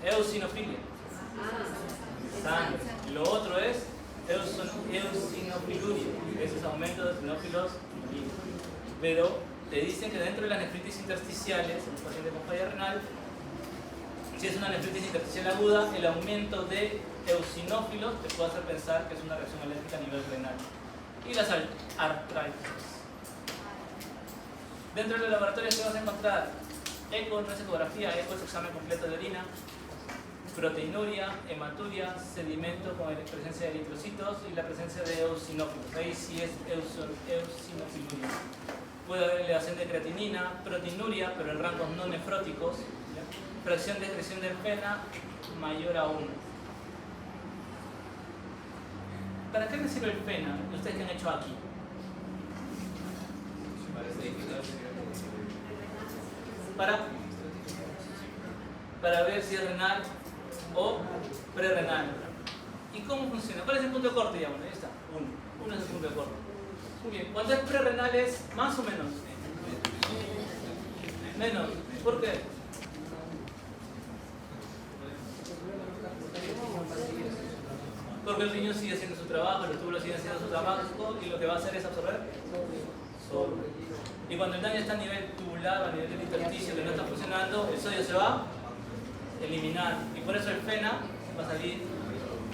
Speaker 1: Eosinofilia. Sangre. Lo otro es eosinofiluria. Ese es aumento de eosinófilos. Pero te dicen que dentro de las nefritis intersticiales, en un paciente con falla renal, si es una nefritis intersticial aguda, el aumento de eosinófilos te puede hacer pensar que es una reacción alérgica a nivel renal. Y las artralgias. Dentro del laboratorio te vas a encontrar eco, no es ecografía, eco es examen completo de orina, proteinuria, hematuria, sedimento con presencia de eritrocitos y la presencia de eosinófilos. Ahí sí es eosinofiluria. Puede haber elevación de creatinina, proteinuria, pero en rangos no nefróticos. Fracción de excreción del pena mayor a 1. ¿Para qué me sirve el pena? ¿Ustedes qué han hecho aquí? Para ver si es renal o prerrenal. ¿Y cómo funciona? ¿Cuál es el punto de corte? Ya, ahí está. Uno es el punto de corte. Muy bien. Cuando es prerrenal es más o menos. Menos. ¿Por qué? Porque el riñón sigue haciendo su trabajo, los túbulos siguen haciendo su trabajo y lo que va a hacer es absorber sodio. Y cuando el daño está a nivel tubular o a nivel del intersticio que no está funcionando, el sodio se va a eliminar. Y por eso el pena va a salir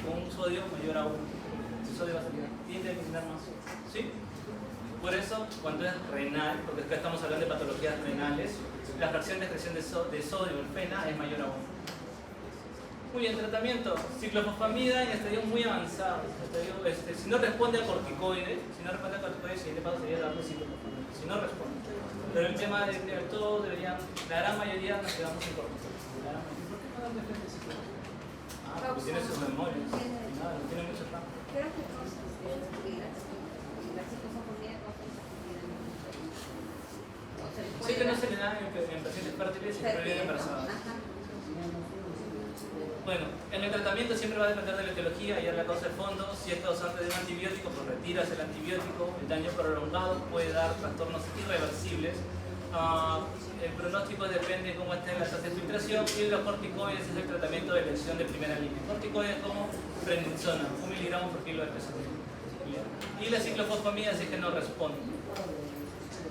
Speaker 1: con un sodio mayor a 1. El sodio va a salir, tiende a eliminar más. ¿Sí? Por eso, cuando es renal, porque acá estamos hablando de patologías renales, la fracción de excreción de sodio en pena es mayor a 1. Muy bien, tratamiento, ciclofosfamida en estadio muy avanzado. Si no responde a corticoides, siguiente paso sería darle ciclofosfamida. Si no responde. Pero el tema de todo deberían, la gran mayoría nos quedamos en corticoides.
Speaker 3: ¿Por qué no darle frente a psicología?
Speaker 1: Porque tiene sus memorias. Nada, no tiene mucho trabajo.
Speaker 4: Creo que cosas la psicofobia
Speaker 1: Sí que no se le da en pacientes fértiles y en embarazadas. Bueno, en el tratamiento siempre va a depender de la etiología y es la causa de fondo. Si es causante de un antibiótico, pues retiras el antibiótico. El daño prolongado puede dar trastornos irreversibles. El pronóstico depende de cómo esté la tasa de filtración y los corticoides es el tratamiento de elección de primera línea. Corticoides como prednisona, 1 miligramo por kilo de peso. Y la ciclofosfamida si es que no responde.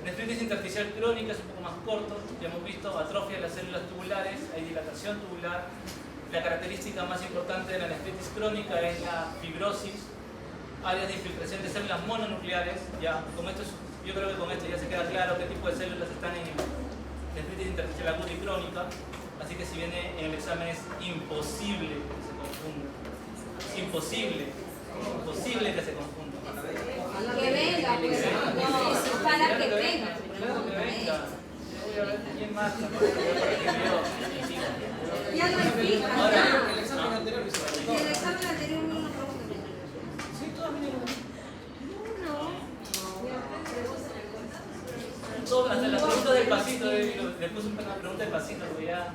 Speaker 1: Nefritis intersticial crónica es un poco más corto. Ya hemos visto atrofia de las células tubulares, hay dilatación tubular. La característica más importante de la nefritis crónica es la fibrosis, áreas de infiltración de células mononucleares. Ya, yo creo que con esto ya se queda claro qué tipo de células están en nefritis intersticial aguda y crónica. Así que si viene en el examen es imposible que se confunda. Es imposible que se confunda.
Speaker 4: Que venga, pues. No, para que venga.
Speaker 1: Claro que venga. Voy a ver quién más.
Speaker 4: Ya no explica.
Speaker 1: Ahora,
Speaker 3: El examen anterior hizo.
Speaker 4: Y el examen anterior no lo pregunté.
Speaker 3: Sí, todas vinieron.
Speaker 1: hasta las preguntas del pasito, le puse una pregunta del pasito, porque ya.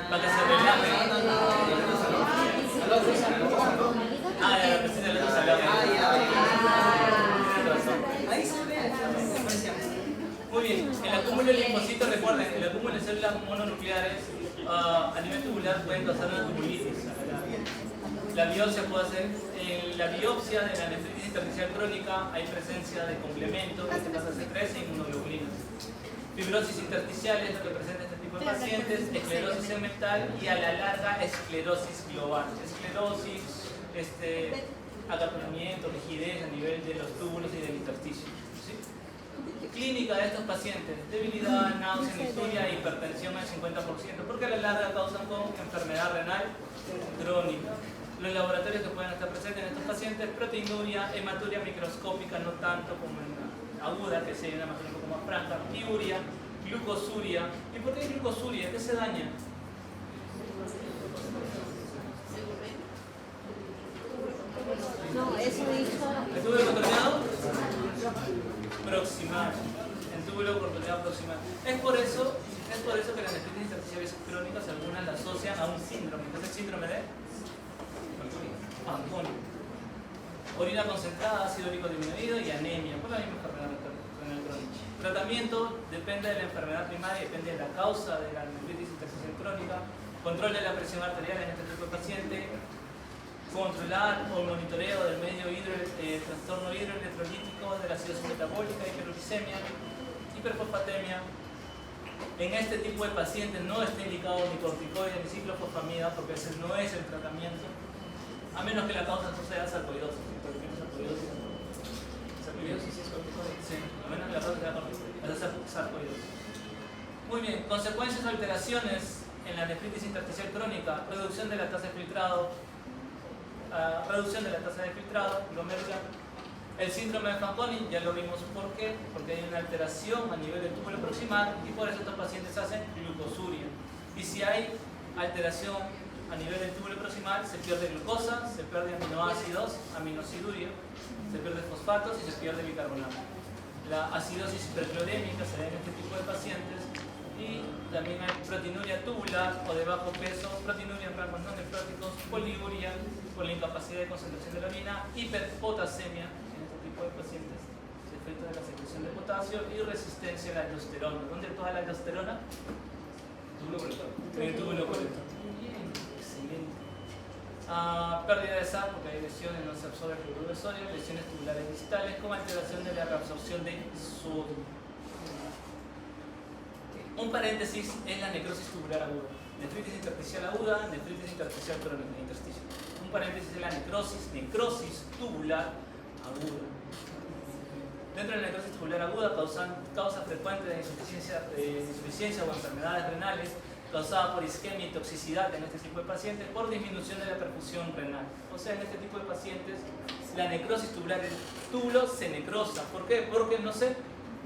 Speaker 1: Para que se relaje. Ah, ya, la presente del otro salado. Tienes razón.
Speaker 3: Ahí se ve la secuencia.
Speaker 1: Muy bien, el acúmulo de linfocitos, recuerden, el acúmulo de células mononucleares a nivel tubular pueden causar una tubulitis. La biopsia puede ser, en la biopsia de la nefritis intersticial crónica hay presencia de complementos, en este caso C3 e inmunoglobulinas. Fibrosis intersticial es lo que presenta este tipo de pacientes, esclerosis segmental y a la larga esclerosis global. Esclerosis, acartonamiento, rigidez a nivel de los túbulos y del intersticio. ¿Sí? Clínica de estos pacientes: debilidad, náusea, nicturia e hipertensión al 50%, porque a la larga causan con enfermedad renal crónica. Los laboratorios que pueden estar presentes en estos pacientes: proteinuria, hematuria microscópica, no tanto como en la aguda, que sería una hematuria un poco más franca, piuria, glucosuria. ¿Y por qué hay glucosuria? ¿Qué se daña?
Speaker 2: No, eso dijo.
Speaker 1: ¿El túbulo contorneado? Proximal. El túbulo contorneado proximal. Es por eso que las nefritis intersticiales crónicas algunas la asocian a un síndrome. ¿Qué es el síndrome de Fanconi? Orina concentrada, ácido úrico disminuido y anemia, por la misma enfermedad renal crónica. Tratamiento depende de la enfermedad primaria, depende de la causa de la nefritis intersticial crónica. Control de la presión arterial en este tipo de paciente. Controlar o monitoreo del medio trastorno hidroelectrolítico, de la acidosis metabólica, hiperuricemia, hiperfosfatemia. En este tipo de pacientes no está indicado ni corticoide ni ciclofosfamida, porque ese no es el tratamiento, a menos que la causa sea sarcoidosis. ¿Sarcoidosis es corticoide? Sí, a menos que la causa sea sarcoidosis. Muy bien, consecuencias o alteraciones en la nefritis intersticial crónica: reducción de la tasa de filtrado, glomérular. El síndrome de Fanconi, ya lo vimos por qué, porque hay una alteración a nivel del túbulo proximal y por eso estos pacientes hacen glucosuria. Y si hay alteración a nivel del túbulo proximal, se pierde glucosa, se pierde aminoácidos, aminosiduria, se pierde fosfatos y se pierde bicarbonato. La acidosis hiperclorémica se da en este tipo de pacientes. Y también hay proteinuria tubular o de bajo peso, proteinuria en rangos no nefróticos, poliuria por la incapacidad de concentración de la orina, hiperpotasemia en este tipo de pacientes, efecto de la secreción de potasio, y resistencia a la aldosterona. ¿Dónde actúa la aldosterona?
Speaker 6: Túbulo colector.
Speaker 1: En el túbulo colector. Bien, excelente. Pérdida de sal, porque hay lesiones, no se absorbe el cloruro de sodio, lesiones tubulares distales con alteración de la reabsorción de sodio. Un paréntesis es la necrosis tubular aguda. Nefritis intersticial aguda, nefritis intersticial crónica, intersticio. Un paréntesis es la necrosis tubular aguda. Dentro de la necrosis tubular aguda, causa frecuente de insuficiencia o enfermedades renales, causada por isquemia y toxicidad en este tipo de pacientes, por disminución de la perfusión renal. O sea, en este tipo de pacientes, la necrosis tubular, el túbulo se necrosa. ¿Por qué? Porque no se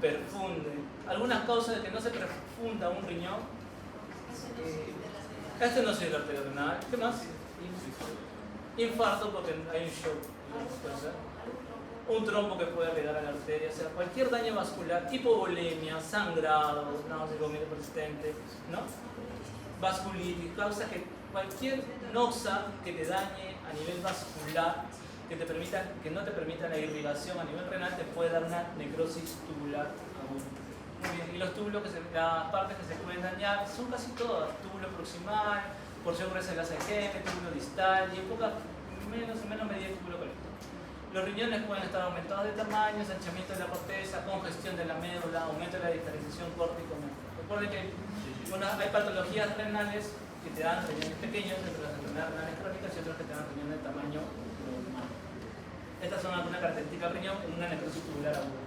Speaker 1: perfunde. Algunas causas de que no se perfunda un riñón. Este no es el arterio renal. ¿Qué más? Infarto, porque hay un shock. Un trombo que puede llegar a la arteria. O sea, cualquier daño vascular, hipovolemia, sangrado, náusea y vómito persistente, ¿no? Vasculitis, causa que cualquier noxa que te dañe a nivel vascular, que no te permita la irrigación a nivel renal, te puede dar una necrosis tubular aguda. Muy bien, y los túbulos, las partes que se pueden dañar son casi todas: túbulo proximal, porción gruesa de la CG, túbulo distal y en menos medida el túbulo colector. Los riñones pueden estar aumentados de tamaño, ensanchamiento de la corteza, congestión de la médula, aumento de la diferenciación córtico-médula. Recuerden que hay patologías renales que te dan riñones pequeños, entre las enfermedades renales crónicas, y otras que te dan riñones de tamaño normal. Estas son algunas características del riñón en una necrosis tubular aguda.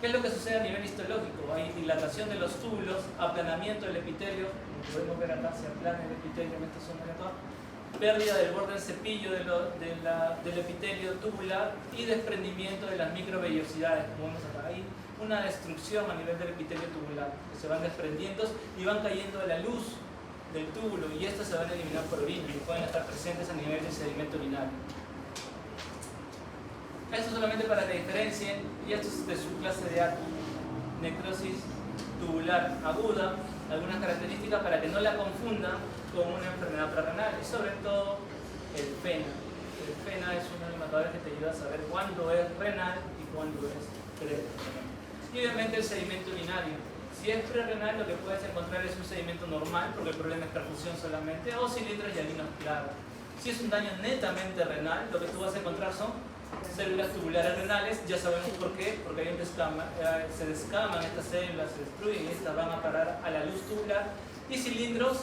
Speaker 1: ¿Qué es lo que sucede a nivel histológico? Hay dilatación de los túbulos, aplanamiento del epitelio, como podemos ver acá, se aplana el epitelio en esta zona de acá, pérdida del borde del cepillo del epitelio tubular y desprendimiento de las microvellosidades, como vemos acá. Hay una destrucción a nivel del epitelio tubular, que se van desprendiendo y van cayendo a la luz del túbulo, y estas se van a eliminar por orina y pueden estar presentes a nivel del sedimento urinario. Esto solamente para que diferencien, y esto es de su clase de A, necrosis tubular aguda, algunas características para que no la confundan con una enfermedad prerrenal, y sobre todo el FENA. El FENA es uno de los marcadores que te ayuda a saber cuándo es renal y cuándo es prerrenal. Y obviamente el sedimento urinario. Si es prerrenal, lo que puedes encontrar es un sedimento normal, porque el problema es perfusión solamente, o cilindros y halinos claros. Si es un daño netamente renal, lo que tú vas a encontrar son células tubulares renales. Ya sabemos por qué, porque hay un descama, se descaman estas células, se destruyen y estas van a parar a la luz tubular. Y cilindros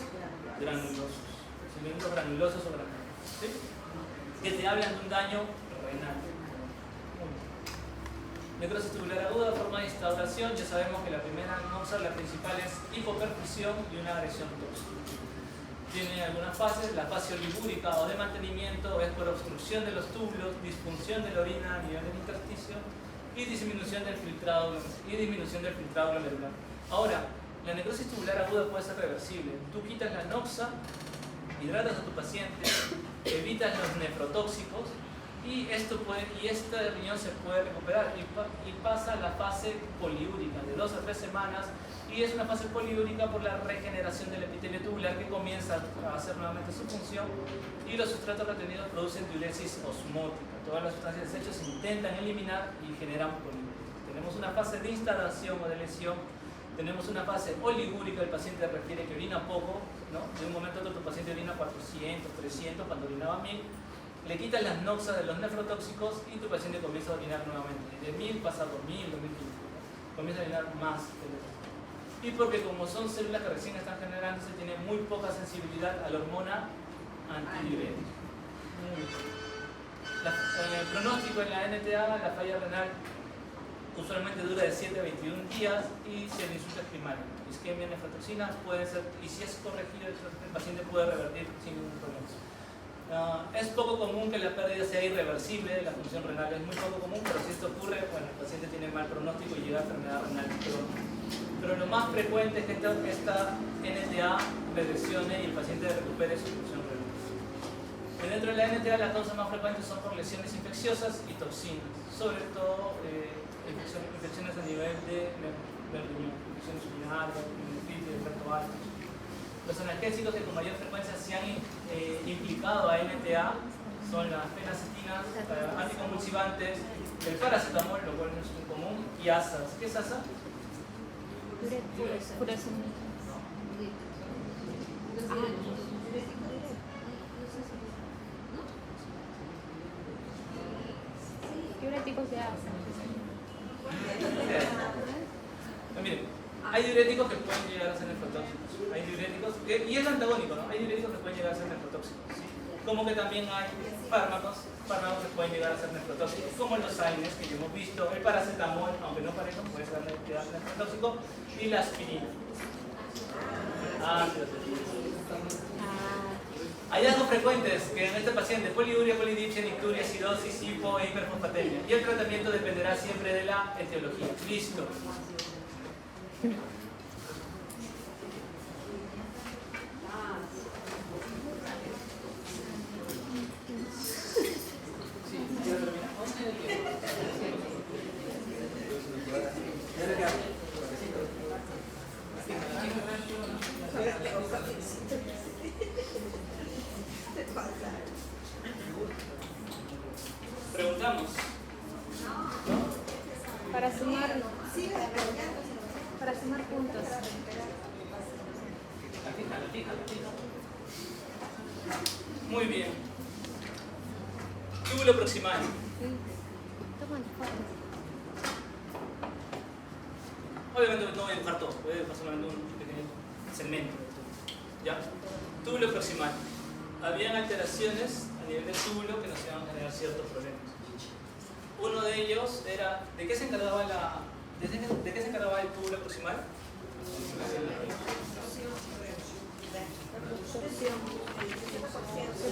Speaker 1: granulosos. Cilindros granulosos o granulosos, ¿sí? Que te hablan de un daño renal. Necrosis tubular aguda, forma de instauración. Ya sabemos que la primera causa, la principal, es hipoperfusión y una agresión tóxica. Tiene algunas fases. La fase oligúrica o de mantenimiento es por obstrucción de los túbulos, disfunción de la orina a nivel del intersticio y disminución del filtrado glomerular. Ahora, la necrosis tubular aguda puede ser reversible. Tú quitas la noxa, hidratas a tu paciente, evitas los nefrotóxicos y este riñón se puede recuperar y pasa a la fase poliúrica de 2 a 3 semanas, y es una fase poliúrica por la regeneración del epitelio tubular que comienza a hacer nuevamente su función y los sustratos retenidos producen diuresis osmótica. Todas las sustancias desechas se intentan eliminar y generan poliúrica. Tenemos una fase de instalación o de lesión. Tenemos una fase oligúrica, el paciente refiere que orina poco, ¿no? De un momento a otro tu paciente orina 400, 300, cuando orinaba 1000, le quitas las noxas de los nefrotóxicos y tu paciente comienza a orinar nuevamente. De 1000 pasa a 2000, 2500, comienza a orinar más. Y porque como son células que recién están generándose, tiene muy poca sensibilidad a la hormona antidiurética. El pronóstico en la NTA, la falla renal, usualmente dura de 7 a 21 días y si el insulto es primario. Isquemia, nefrotoxinas pueden ser, y si es corregido, el paciente puede revertir sin ningún problema. Es poco común que la pérdida sea irreversible de la función renal, es muy poco común, pero si esto ocurre, bueno, el paciente tiene mal pronóstico y llega a enfermedad renal crónica. Pero lo más frecuente es que esta NTA regresione y el paciente recupere su función renal. Dentro de la NTA las causas más frecuentes son por lesiones infecciosas y toxinas, sobre todo infecciones a nivel del riñón, infecciones urinarias, meningitis, del tracto alto. Los analgésicos que con mayor frecuencia se han implicado a NTA son las fenacetinas, anticonvulsivantes, el paracetamol, lo cual no es muy común, y ASAs. ¿Qué es ASA?
Speaker 2: Diuréticos de agua.
Speaker 1: Miren, hay diuréticos que pueden llegar a ser nefrotóxicos. Hay diuréticos, y es antagónico, ¿no? Hay diuréticos que pueden llegar a ser nefrotóxicos, ¿sí? Como que también hay fármacos que pueden llegar a ser nefrotóxicos, como los AINES que ya hemos visto, el paracetamol, aunque no parezca, puede ser nefrotóxico, y la aspirina. Hallazgos frecuentes que en este paciente: poliuria, polidipsia, nicturia, acidosis, hipo e hiperfosfatemia. Y el tratamiento dependerá siempre de la etiología. Listo. Preguntamos.
Speaker 2: Para sumar puntos.
Speaker 1: Muy bien. Túbulo proximal. Obviamente no voy a dibujar todo, voy a dibujar solamente un pequeño segmento. ¿Ya? Túbulo proximal. Habían alteraciones a nivel del túbulo que nos iban a generar ciertos problemas. Uno de ellos era, ¿de qué se encargaba el túbulo proximal?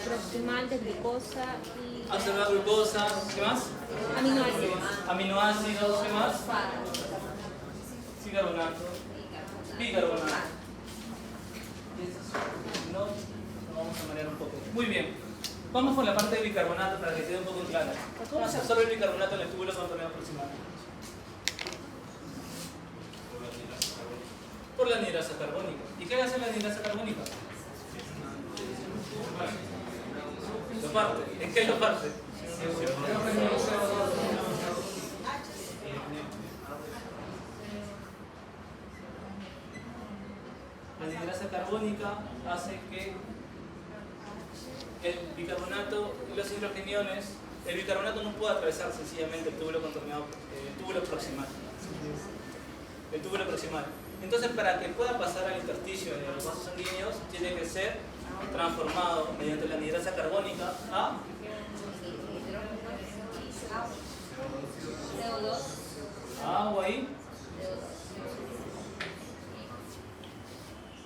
Speaker 2: Proximal de glucosa y
Speaker 1: Observar glucosa, ¿qué más?
Speaker 2: aminoácidos.
Speaker 1: Aminoácidos, ¿qué más? Bicarbonato. Bicarbonato. No, vamos a marear un poco. Muy bien. Vamos por la parte de bicarbonato para que quede un poco clara. ¿Cómo se absorbe el bicarbonato en el túbulo contorneado proximal? Por la anhidrasa carbónica. ¿Y qué hace la anhidrasa carbónica? Lo parte. ¿En qué lo parte? La anhidrasa carbónica hace que el bicarbonato y los hidrogeniones, el bicarbonato no puede atravesar sencillamente el túbulo contorneado, el túbulo proximal. El túbulo proximal. Entonces, para que pueda pasar al intersticio de los vasos sanguíneos, tiene que ser transformado mediante la anhidrasa carbónica a agua ahí.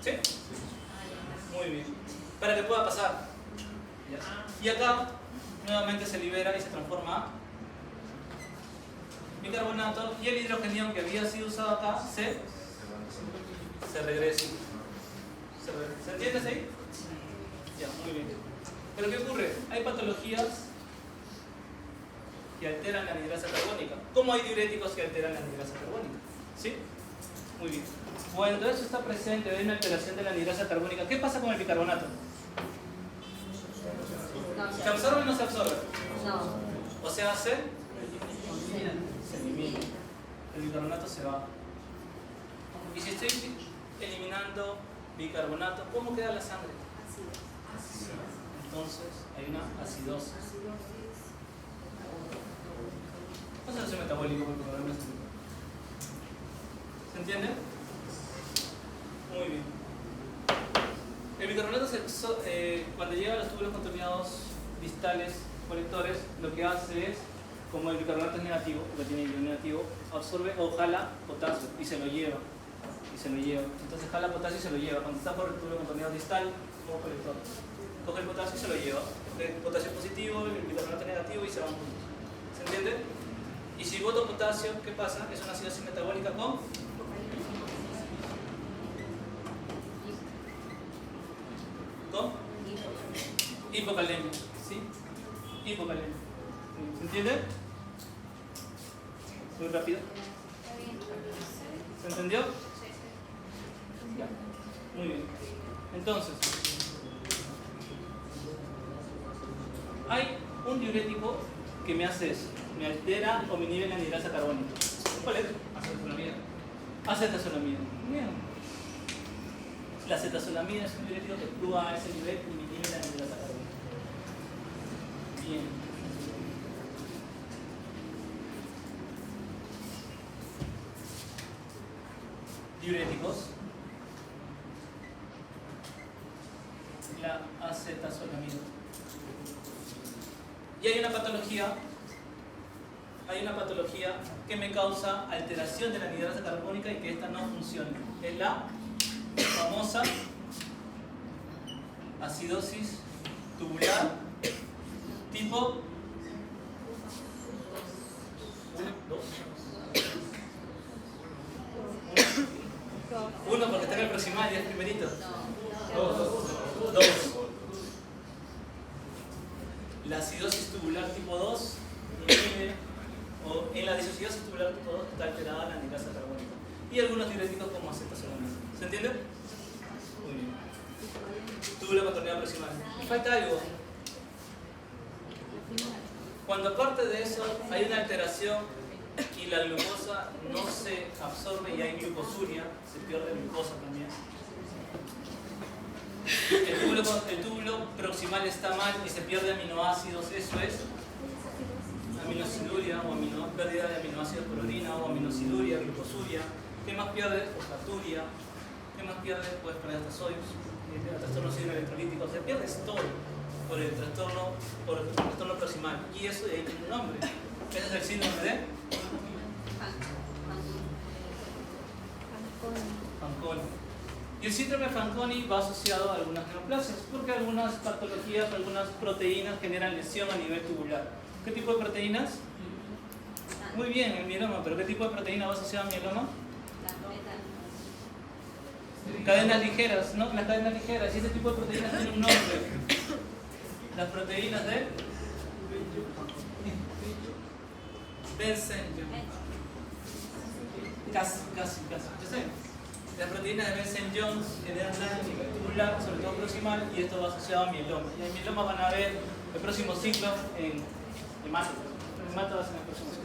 Speaker 1: ¿Sí? Muy bien. Para que pueda pasar. Y acá nuevamente se libera y se transforma a bicarbonato, y el hidrogenión que había sido usado acá se regresa. ¿Se entiende ahí? Ya, muy bien. Pero ¿qué ocurre? Hay patologías que alteran la anhidrasa carbónica. ¿Cómo hay diuréticos que alteran la anhidrasa carbónica? ¿Sí? Muy bien. Cuando eso está presente, hay una alteración de la anhidrasa carbónica. ¿Qué pasa con el bicarbonato? ¿Se absorbe o no se absorbe?
Speaker 2: No.
Speaker 1: O sea, se elimina. El bicarbonato se va. Y si estoy eliminando bicarbonato, ¿cómo queda la sangre? Entonces hay una acidosis. No se hace metabólico porque no es. ¿Se entiende? Muy bien. El bicarbonato cuando llega a los túbulos contorneados distales colectores, lo que hace es, como el bicarbonato es negativo, porque tiene ion negativo, absorbe o jala potasio y se lo lleva. Entonces jala potasio y se lo lleva. Cuando está por el túbulo contorneado distal, como colector, coge el potasio y se lo lleva. Coge el potasio positivo, el bicarbonato negativo y se van juntos. ¿Se entiende? Y si boto potasio, ¿qué pasa? Es una acidosis metabólica con hipocalemia. ¿Sí? Hipocalemia. ¿Se entiende? Muy rápido. ¿Se entendió? Ya. Muy bien. Entonces, hay un diurético que me hace eso. Me altera o me inhibe la anhidrasa carbónica. ¿Cuál es?
Speaker 6: Acetazolamida.
Speaker 1: Acetazolamida. Bien. La acetazolamida es un diurético que actúa a ese nivel y me inhibe la anhidrasa carbónica. Bien. Diuréticos. La acetazolamida. Y hay una patología que me causa alteración de la anhidrasa carbónica y que esta no funcione. Es la famosa acidosis tubular tipo 1 porque está en el proximal y es primerito. 2. La acidosis tubular tipo 2 o en la disocidosis tubular tipo 2 está alterada la anhidrasa carbónica. Y algunos diuréticos como acetazolamida. ¿Se entiende? Muy bien. Túbulo contorneado proximal. Y falta algo. Cuando aparte de eso hay una alteración y la glucosa no se absorbe y hay glucosuria, se pierde glucosa también. El túbulo proximal está mal y se pierde aminoácidos, eso es aminosiluria o pérdida de aminoácidos por orina o aminosiluria, glucosuria. ¿Qué más pierde? Fosfaturia. ¿Qué más pierde? Puedes perder hasta soyos, trastornos hidroelectrolíticos, se pierde todo por el trastorno proximal. Y eso de ahí tiene un nombre. Ese es el síndrome de Fanconi. Y el síndrome de Fanconi va asociado a algunas neoplasias, porque algunas patologías, algunas proteínas generan lesión a nivel tubular. ¿Qué tipo de proteínas? Muy bien, el mieloma, pero ¿qué tipo de proteína va asociada al mieloma? Cadenas ligeras, ¿no? Las cadenas ligeras, y ese tipo de proteínas tiene un nombre. Las proteínas de Benson. Casi. ¿Ya sé? Las proteínas de Benson-Jones generan daño a nivel tubular, sobre todo proximal, y esto va asociado a mieloma. Y en mieloma van a haber el próximo ciclo en mato. En mato va a ser el próximo ciclo.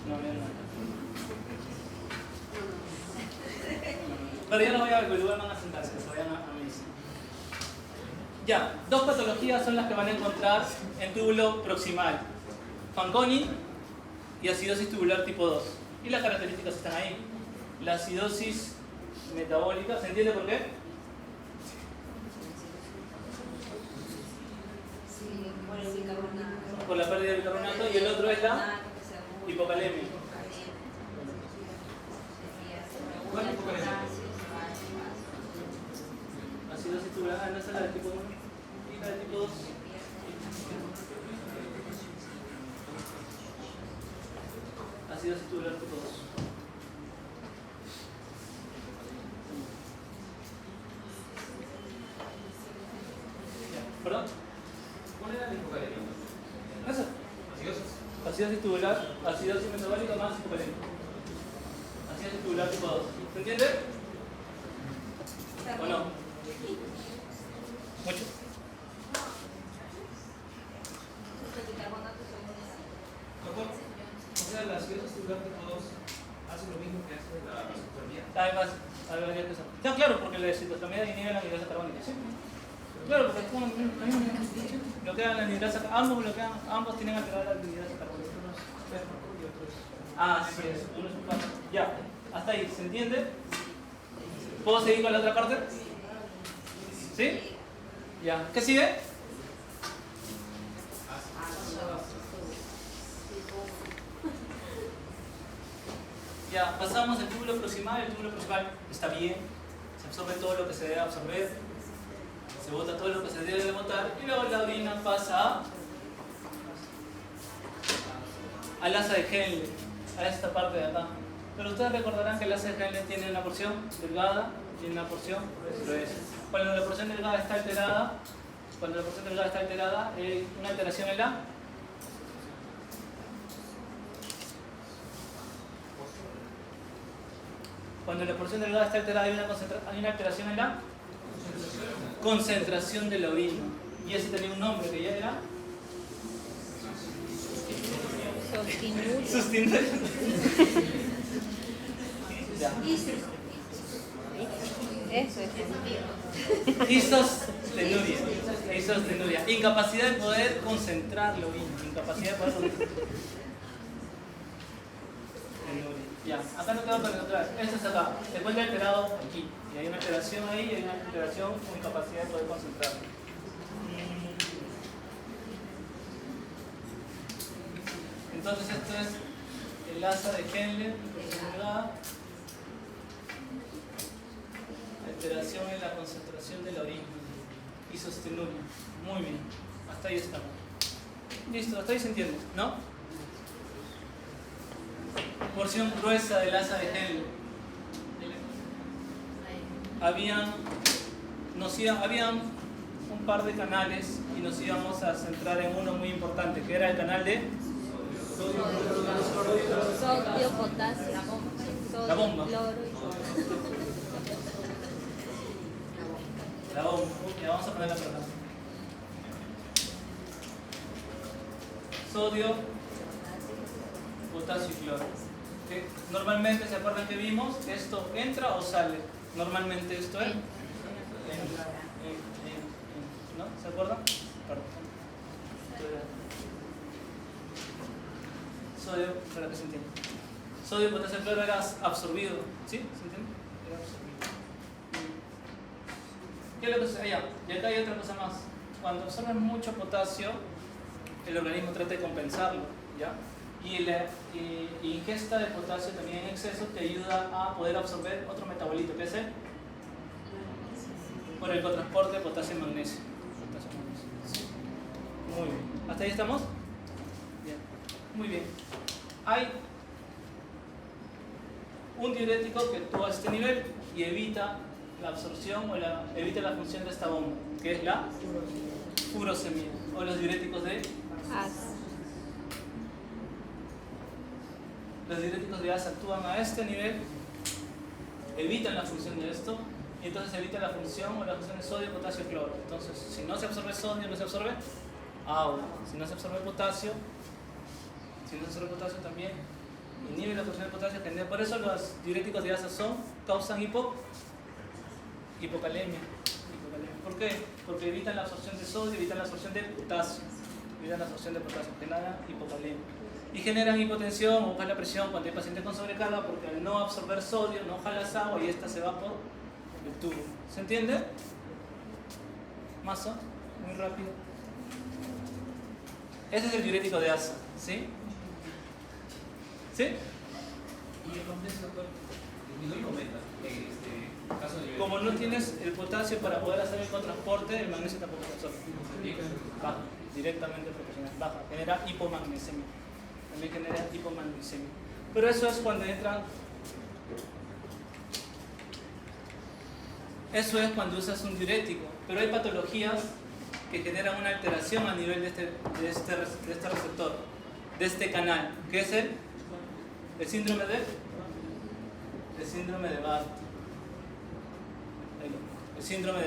Speaker 1: No. Pero yo no voy a lugar, van a sentarse, que se vayan a medicina. Ya, dos patologías son las que van a encontrar en túbulo proximal: Fanconi y acidosis tubular tipo 2. Y las características están ahí. La acidosis metabólica, ¿se entiende por qué? Por la pérdida del bicarbonato, y el otro es la hipocalemia.
Speaker 6: ¿Cuál es hipocalemia?
Speaker 1: Acidosis tubular, no es la de tipo 1 y la de tipo 2. Acidosis tubular tipo 2. ¿Perdón?
Speaker 6: ¿Cuál era la hipocalemia?
Speaker 1: Eso.
Speaker 6: ¿Acidosis?
Speaker 1: Acidosis tubular, acidosis metabólica más hipocalemia. Acidosis tubular tipo 2. ¿Se entiende? ¿O no? ¿Mucho?
Speaker 6: Doctor, o sea, la acidosis tubular tipo 2 hace lo mismo que hace la citostomía.
Speaker 1: Además, habría que saber. No, claro, porque la citostomía inhibe la anhidrasa carbónica. ¿Sí? Claro, porque bloquean la anhidrasa, ambos tienen alterada la anhidrasa carbónica. Ah, sí, es. Uno es un paso. Ya, hasta ahí, ¿se entiende? ¿Puedo seguir con la otra parte? ¿Sí? Ya. ¿Qué sigue? Ya, pasamos al túbulo proximal. El túbulo proximal está bien, se absorbe todo lo que se debe absorber, se bota todo lo que se debe botar, y luego la orina pasa al asa de Henle, a esta parte de acá. Pero ustedes recordarán que el asa de Henle tiene una porción delgada y una porción gruesa. Cuando la porción delgada está alterada, hay una alteración en la Cuando la porción delgada está alterada, hay una alteración en la concentración de la orina. Y ese tenía un nombre que ya era sustinuria. Ya.
Speaker 2: Eso es.
Speaker 1: Isostenuria. Incapacidad de poder concentrar la orina. Incapacidad de poder concentrar. Ya, acá no te va a encontrar. Esto es acá. Se encuentra alterado aquí. Y hay una alteración ahí y hay una alteración con incapacidad de poder concentrar. Entonces esto es el asa de Henle, alteración en la concentración de la orina. Isostenuria. Muy bien. Hasta ahí estamos. Listo, hasta ahí se entiende, ¿no? Porción gruesa del asa de Henle. Habían un par de canales y nos íbamos a centrar en uno muy importante, que era el canal de
Speaker 2: Sodio, potasio,
Speaker 1: la bomba.
Speaker 2: cloro y sodio.
Speaker 1: La bomba. Ya vamos a ponerla por acá. Sodio, potasio y cloro. ¿Okay? Normalmente, ¿se acuerdan que vimos? ¿Esto entra o sale? Normalmente esto es. ¿No? ¿Se acuerdan? Perdón. Sodio, para que se entienda. Sodio, potasio y cloro era absorbido. ¿Sí? ¿Se entiende? Era absorbido. ¿Qué es lo que sucede allá? Y acá hay otra cosa más. Cuando absorben mucho potasio, el organismo trata de compensarlo, ¿ya? Y la ingesta de potasio también en exceso te ayuda a poder absorber otro metabolito, que es el por el cotransporte de potasio y magnesio. Muy bien. ¿Hasta ahí estamos? Bien. Muy bien. Hay un diurético que actúa a este nivel y evita la absorción o evita la función de esta bomba, que es la furosemida, o los diuréticos de
Speaker 2: As.
Speaker 1: Los diuréticos de asa actúan a este nivel, evitan la función de esto y entonces evita la función o la función de sodio, potasio, cloro. Entonces, si no se absorbe sodio, no se absorbe agua. Si no se absorbe potasio, también inhibe la función de potasio. Por eso los diuréticos de asa causan hipocalemia. ¿Por qué? Porque evitan la absorción de sodio, evitan la absorción de potasio. Generan hipocalemia. Y generan hipotensión o baja la presión cuando hay pacientes con sobrecarga, porque al no absorber sodio no jalas agua y esta se va por el tubo. ¿Se entiende? Mazo, muy rápido. Ese es el diurético de asa, ¿sí? ¿Sí?
Speaker 6: Y el magnesio, doctor, disminuye o aumenta en este caso de...
Speaker 1: Como no tienes el potasio para poder hacer el cotransporte, el magnesio tampoco se absorbe. Baja, directamente proporcional, baja, genera hipomagnesemia. También genera hipomagnesemia. Pero eso es cuando entra. Eso es cuando usas un diurético. Pero hay patologías que generan una alteración a nivel de este receptor, de este canal, que es el síndrome de Bartter. El síndrome de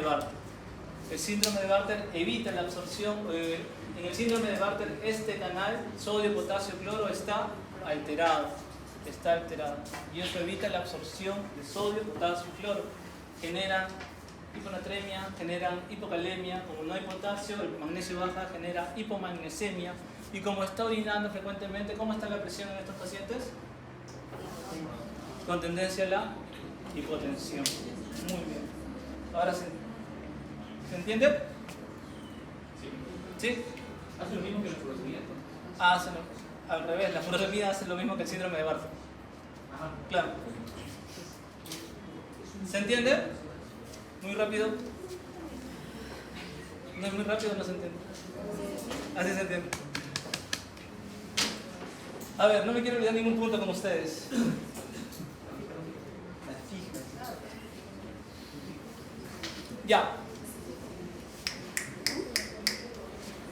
Speaker 1: Bartter. El síndrome de Bartter evita la absorción. En el síndrome de Bartter, este canal, sodio, potasio, cloro, está alterado. Y eso evita la absorción de sodio, potasio y cloro. Generan hiponatremia, generan hipocalemia. Como no hay potasio, el magnesio baja, genera hipomagnesemia. Y como está orinando frecuentemente, ¿cómo está la presión en estos pacientes? Con tendencia a la hipotensión. Muy bien. Ahora ¿se entiende? ¿Sí?
Speaker 6: ¿Hace lo mismo que la furosemida?
Speaker 1: Al revés, la furosemida hace lo mismo que el síndrome de Bartter.
Speaker 6: Ajá.
Speaker 1: Claro. ¿Se entiende? Muy rápido. No es muy rápido, no se entiende. Así se entiende. A ver, no me quiero olvidar ningún punto con ustedes. Ya.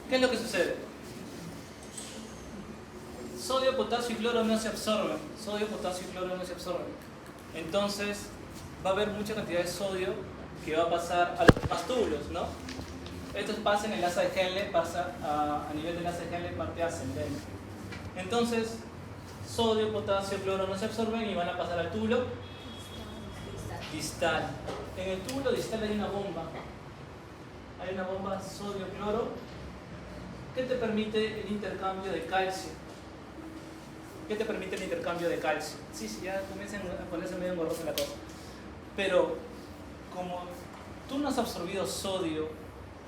Speaker 1: ¿Qué es lo que sucede? Sodio, potasio y cloro no se absorben. Entonces va a haber mucha cantidad de sodio que va a pasar a los demás túbulos, ¿no? Estos pasan en el asa de Henle, pasa a nivel del asa de Henle, parte ascendente. Entonces, sodio, potasio, cloro no se absorben y van a pasar al túbulo distal. En el túbulo distal hay una bomba. Hay una bomba sodio-cloro que te permite el intercambio de calcio. Sí, ya comienzan a ponerse medio engorrosa la cosa. Pero como tú no has absorbido sodio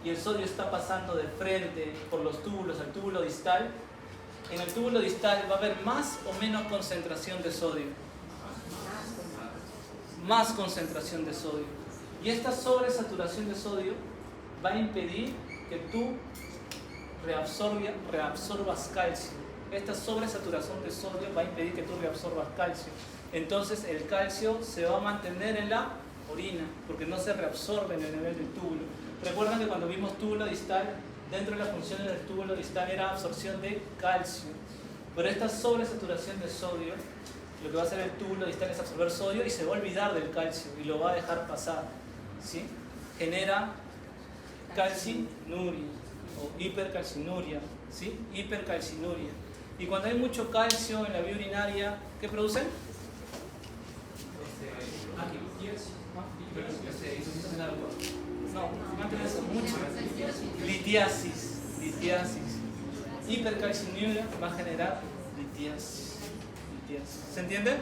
Speaker 1: y el sodio está pasando de frente por los túbulos al túbulo distal, en el túbulo distal va a haber más o menos concentración de sodio. Más concentración de sodio. Y esta sobresaturación de sodio va a impedir que tú reabsorbas calcio. Esta sobresaturación de sodio va a impedir que tú reabsorbas calcio. Entonces el calcio se va a mantener en la orina porque no se reabsorbe en el nivel del túbulo. Recuerdan que cuando vimos túbulo distal, dentro de la función del túbulo distal era absorción de calcio. Pero esta sobresaturación de sodio, lo que va a hacer el túbulo distal es absorber sodio y se va a olvidar del calcio y lo va a dejar pasar, ¿sí? Genera calcinuria o hipercalcinuria, ¿sí? Hipercalcinuria. Y cuando hay mucho calcio en la vía urinaria, ¿qué producen? No, antes de eso, mucho. Litiasis. Hipercalcinuria va a generar litiasis. ¿Se entiende?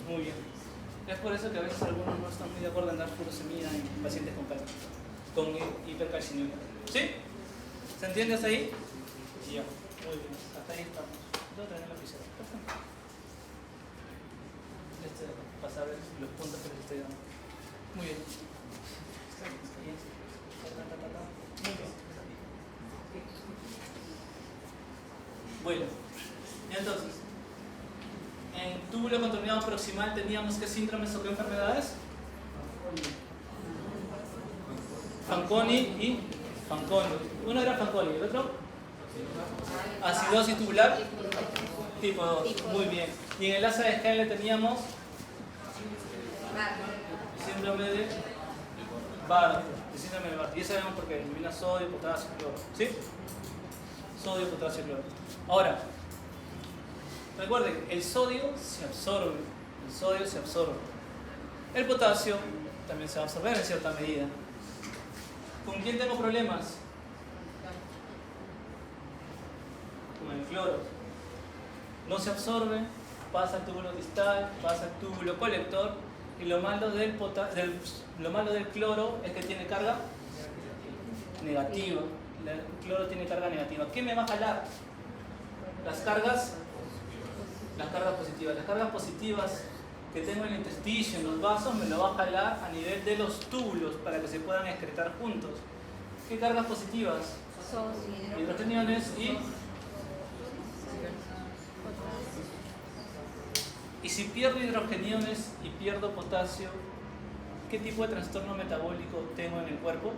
Speaker 1: Muy bien. Es por eso que a veces algunos no están muy de acuerdo en dar furosemida en pacientes con hipercalcinuria. ¿Sí? ¿Se entiende hasta ahí? Ya. Muy bien. Hasta ahí estamos. Voy a traer la lapicera. Pasar los puntos que les estoy dando. Muy bien. Muy bien. Bueno, entonces, en túbulo contorneado proximal teníamos qué síndromes o qué enfermedades? Fanconi y Fanconi. Uno era Fanconi, ¿el otro? Acidosis tubular tipo 2. Muy bien. Y en el asa de Henle teníamos síndrome de Barth. El síndrome de Barth. Y ya sabemos por qué. Elimina sodio, potasio, cloro. ¿Sí? Sodio, potasio, cloro. Ahora, recuerden, el sodio se absorbe. El sodio se absorbe. El potasio también se va a absorber en cierta medida. ¿Con quién tengo problemas? Con el cloro. No se absorbe, pasa al túbulo distal, pasa al túbulo colector, y lo malo del cloro es que tiene carga negativa. El cloro tiene carga negativa. ¿Qué me va a jalar? Las cargas positivas. Las cargas positivas que tengo en el intestino, en los vasos, me lo va a jalar a nivel de los túbulos para que se puedan excretar juntos. ¿Qué cargas positivas? Hidrogeniones y si pierdo hidrogeniones y pierdo potasio, ¿qué tipo de trastorno metabólico tengo en el cuerpo?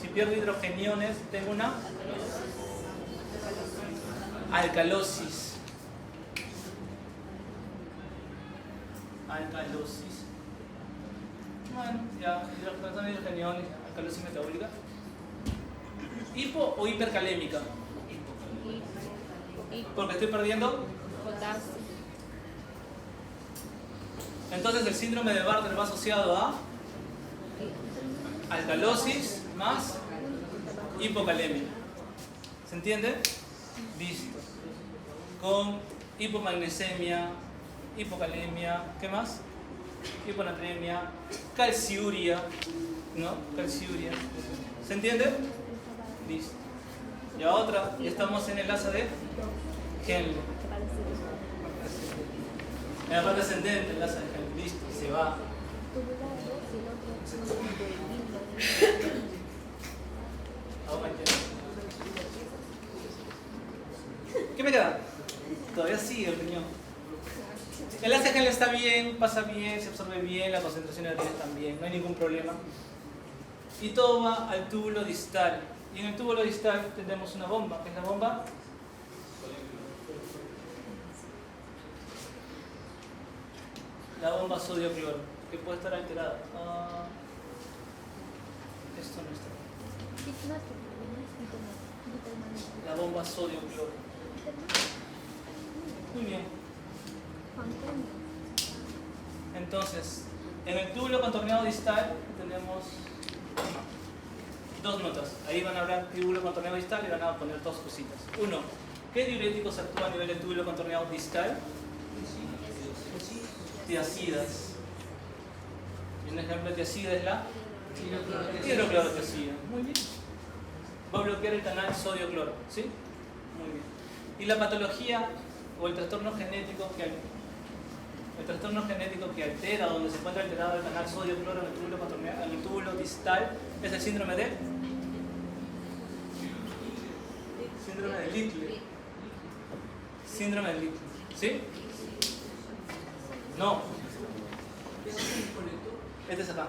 Speaker 1: Si pierdo hidrogeniones, tengo una alcalosis. Bueno, ya, trastorno de hidrogeniones, alcalosis metabólica. ¿Hipo o hipercalémica? Porque estoy perdiendo
Speaker 2: potasio.
Speaker 1: Entonces el síndrome de Barth va asociado a alcalosis más hipocalemia. ¿Se entiende? Listo. Con hipomagnesemia, hipocalemia, ¿qué más? Hiponatremia, calciuria, ¿no? Calciuria. ¿Se entiende? Listo. Y a otra, y estamos en el asa de Henle. En la parte ascendente, el asa de Henle. Listo, se va. ¿Qué me queda? Todavía sigue el riñón. El asa de Henle está bien, pasa bien, se absorbe bien, la concentración de orina también, no hay ningún problema. Y todo va al túbulo distal. Y en el túbulo distal tenemos una bomba, que es la bomba sodio-cloro, que puede estar alterada. Esto no está. La bomba sodio-cloro. Muy bien. Entonces, en el túbulo contorneado distal tenemos dos notas. Ahí van a hablar túbulo contorneado distal y van a poner dos cositas. Uno, ¿qué diuréticos actúan a nivel del túbulo contorneado distal? Tiacidas. Y un ejemplo de tiacida es la hidroclorotiacida. Muy bien. Va a bloquear el canal sodio-cloro. ¿Sí? Muy bien. Y la patología o el trastorno genético que altera, donde se encuentra alterado el canal sodio-cloro en el túbulo distal, es el síndrome de Littler. Síndrome de Littler. ¿Sí? No. Este es acá.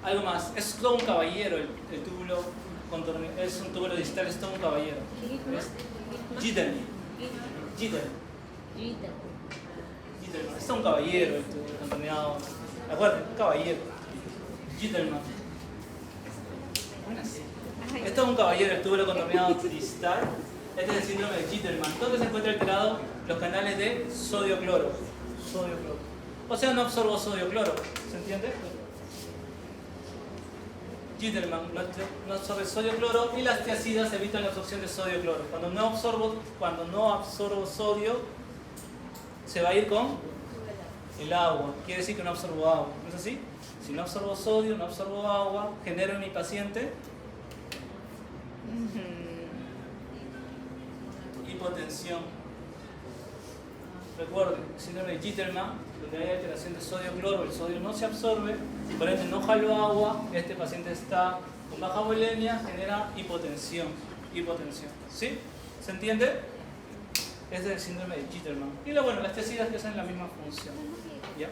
Speaker 1: Algo más. Es todo un caballero el túbulo contorneado. Es un túbulo distal, es todo un caballero. Gitterman. Es todo un caballero el túbulo contorneado. ¿De acuerdo? Un caballero. Gitterman. Es todo un caballero el túbulo contorneado distal. Este es el síndrome de Gitterman. ¿Dónde se encuentra alterado los canales de sodio-cloro? Sodio-cloro. O sea, no absorbo sodio-cloro. ¿Se entiende? Gitterman no absorbe sodio-cloro y las tiacidas evitan la absorción de sodio-cloro. Cuando no absorbo sodio, se va a ir con el agua. Quiere decir que no absorbo agua. ¿No es así? Si no absorbo sodio, no absorbo agua, genero en mi paciente hipotensión. Recuerden, síndrome de Gitterman, donde hay alteración de sodio-cloro, el sodio no se absorbe, por ende no jalo agua, este paciente está con baja volemia, genera hipotensión. ¿Sí? ¿Se entiende? Este es el síndrome de Gitterman. Y bueno, las tiacidas que hacen la misma función. ¿Ya?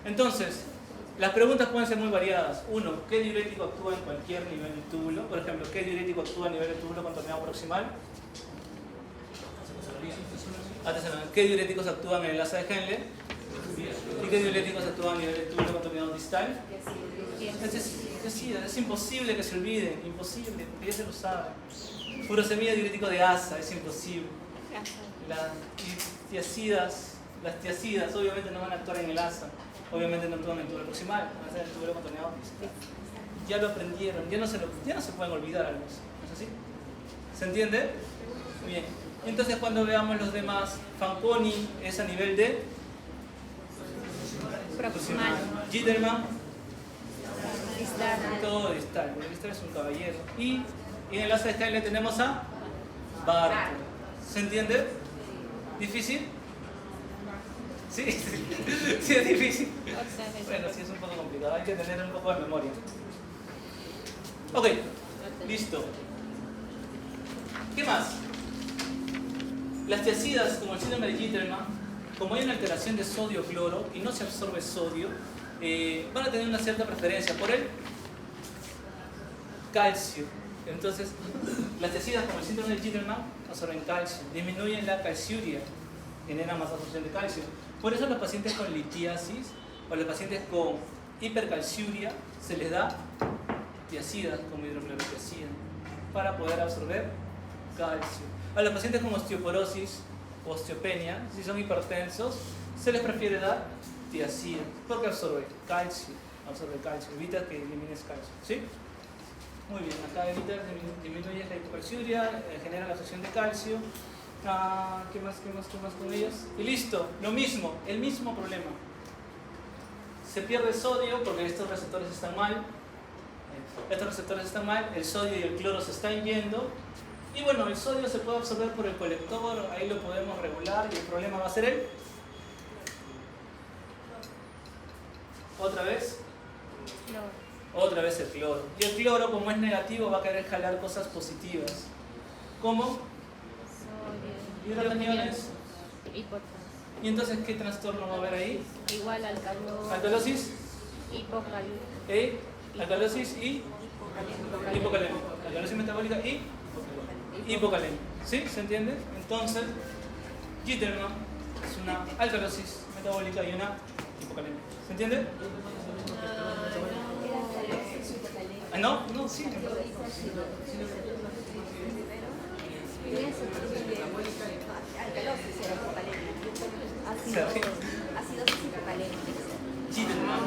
Speaker 1: Entonces, las preguntas pueden ser muy variadas. Uno, ¿qué diurético actúa en cualquier nivel del túbulo? Por ejemplo, ¿qué diurético actúa a nivel del túbulo contorneado proximal? ¿Qué diuréticos actúan en el asa de Henle? ¿Y qué diuréticos actúan a nivel del túbulo contaminado distal? Es imposible que se olviden, imposible, porque ya se lo saben. Furosemida, diurético de asa, es imposible. Las tiacidas obviamente no van a actuar en el asa, obviamente no actúan en el túbulo proximal, van a ser en el túbulo contaminado distal. Ya lo aprendieron, ya no se pueden olvidar algo, ¿no es así? ¿Se entiende? Muy bien. Entonces cuando veamos los demás, Fanconi es a nivel de
Speaker 2: Proximal.
Speaker 1: Gittelman,
Speaker 2: Distal.
Speaker 1: todo distal, porque distal es un caballero. Y en el asa distal le tenemos a Barton. ¿Se entiende? ¿Difícil? Sí, sí es difícil. Bueno, sí es un poco complicado, hay que tener un poco de memoria. Ok, listo. ¿Qué más? Las tiacidas, como el síndrome de Gittelman, como hay una alteración de sodio-cloro y no se absorbe sodio, van a tener una cierta preferencia por el calcio. Entonces, las tiacidas, como el síndrome de Gittelman, absorben calcio, disminuyen la calciuria, generan más absorción de calcio. Por eso a los pacientes con litiasis o a los pacientes con hipercalciuria se les da tiacidas como hidroclorotiazida para poder absorber calcio. A los pacientes con osteoporosis o osteopenia, si son hipertensos, se les prefiere dar tiacida porque absorbe calcio, evita que elimines calcio. ¿Sí? Muy bien, acá evita, disminuye la hipocalciuria, genera la absorción de calcio. ¿Qué más con ellos? Y listo, lo mismo, el mismo problema. Se pierde sodio porque estos receptores están mal. El sodio y el cloro se están yendo. Y bueno, el sodio se puede absorber por el colector, ahí lo podemos regular y el problema va a ser el... Otra vez el cloro. Y el cloro, como es negativo, va a querer jalar cosas positivas. ¿Cómo? Hidrogeniones. ¿Y entonces qué trastorno va a haber ahí?
Speaker 2: Igual
Speaker 1: Alcalosis.
Speaker 2: Hipocalórica.
Speaker 1: Alcalosis y hipocalemia. Alcalosis metabólica y hipocalemia. ¿Sí? ¿Se entiende? Entonces, Gittelman es una alcalosis metabólica y una hipocalemia. ¿Se entiende? ¿No? No, sí.
Speaker 4: Alcalosis era hipocalemia. Acidosis hipocalémica.
Speaker 1: Gittelman.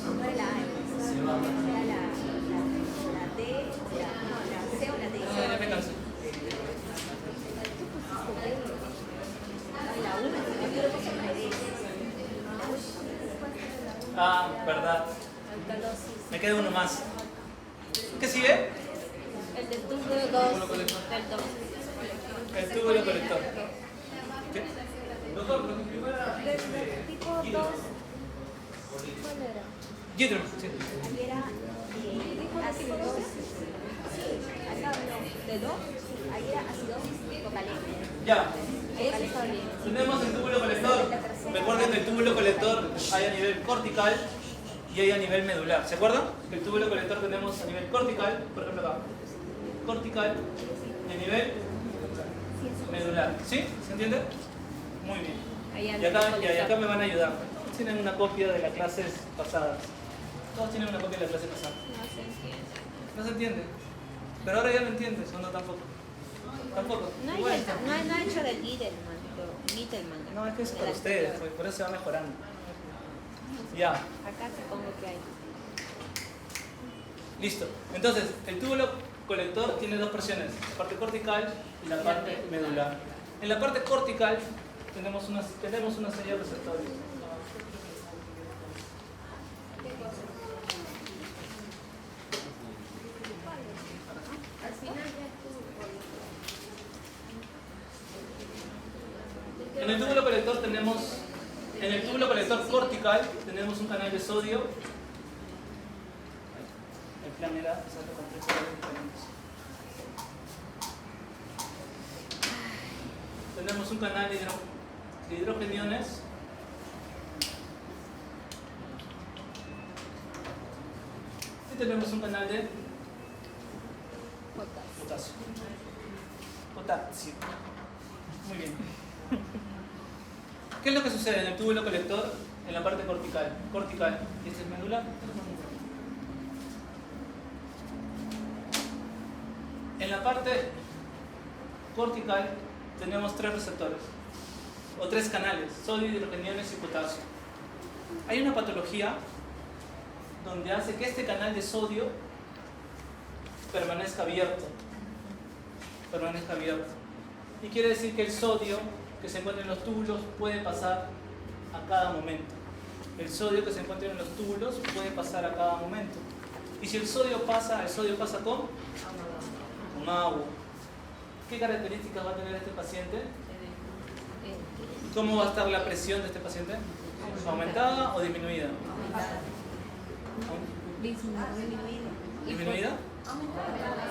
Speaker 4: No era la A, era la D, la C o la D.
Speaker 1: Ya me canso.
Speaker 4: La 1, yo lo puse en la D.
Speaker 1: Verdad.
Speaker 2: Alcalosis.
Speaker 1: Me queda uno más. ¿Qué sigue?
Speaker 2: El del túbulo 2 del 2.
Speaker 1: El túbulo colector. ¿Qué?
Speaker 6: Doctor, lo que primero era
Speaker 2: Tipo 2. ¿Cuál era?
Speaker 1: Gittelman, sí.
Speaker 4: Ahí era acidosis. Acá no.
Speaker 2: ¿De 2?
Speaker 4: Ahí era acidosis hipocalémica.
Speaker 1: Ya.
Speaker 2: Ese está bien.
Speaker 1: Tenemos el túbulo colector. Recuerden que el túbulo colector hay a nivel cortical y hay a nivel medular. ¿Se acuerdan? Que el túbulo colector tenemos a nivel cortical, por ejemplo acá. Cortical y a nivel medular. ¿Sí? ¿Se entiende? Muy bien. Y acá me van a ayudar. Tienen una copia de las clases pasadas. Todos tienen una copia de la clase pasada.
Speaker 2: No se entiende.
Speaker 1: ¿No se entiende? Pero ahora ya lo entiendes, ¿o no tampoco? Tampoco.
Speaker 2: No
Speaker 1: Igual.
Speaker 2: ha hecho del Gittelman.
Speaker 1: No, es que es para ustedes, por eso se va mejorando. Ya.
Speaker 2: Acá supongo que hay.
Speaker 1: Listo. Entonces, el túbulo colector tiene dos presiones, la parte cortical y la parte medular. En la parte cortical tenemos una serie de receptores.
Speaker 2: Al final ya
Speaker 1: En el túbulo colector en el túbulo colector cortical tenemos un canal de sodio. El plan era hacerlo con 3 canales diferentes. Tenemos un canal de hidrogeniones. Y tenemos un canal de potasio. Potasio. Muy bien. ¿Qué es lo que sucede en el túbulo colector en la parte cortical? Cortical. ¿Y este es medular? En la parte cortical tenemos 3 receptores, o 3 canales, sodio, hidrogeniones y potasio. Hay una patología donde hace que este canal de sodio permanezca abierto. Y quiere decir que el sodio que se encuentra en los túbulos puede pasar a cada momento. El sodio que se encuentra en los túbulos puede pasar a cada momento. Y si el sodio pasa con agua. ¿Qué características va a tener este paciente? ¿Cómo va a estar la presión de este paciente? ¿Aumentada o disminuida? ¿Disminuida?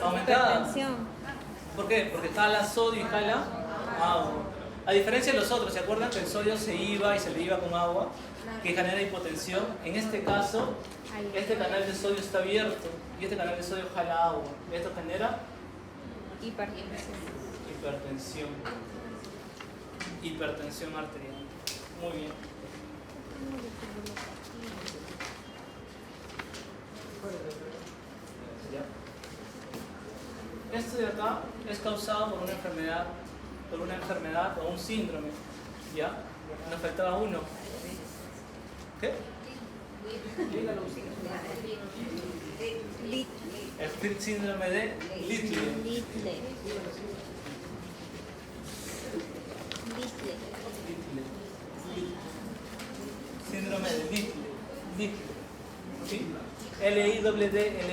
Speaker 1: ¿Aumentada?
Speaker 2: Hipertensión.
Speaker 1: ¿Por qué? Porque jala sodio y jala agua. A diferencia de los otros, ¿se acuerdan que el sodio se iba y se le iba con agua? Que genera hipotensión. En este caso, este canal de sodio está abierto y este canal de sodio jala agua. Y esto genera hipertensión arterial. Muy bien. ¿Ya? Esto de acá es causado por una enfermedad o un síndrome. ¿Ya? Nos faltaba uno. ¿Qué? El síndrome de Littler. Síndrome de Littler. ¿Sí? L-I-D-D-L.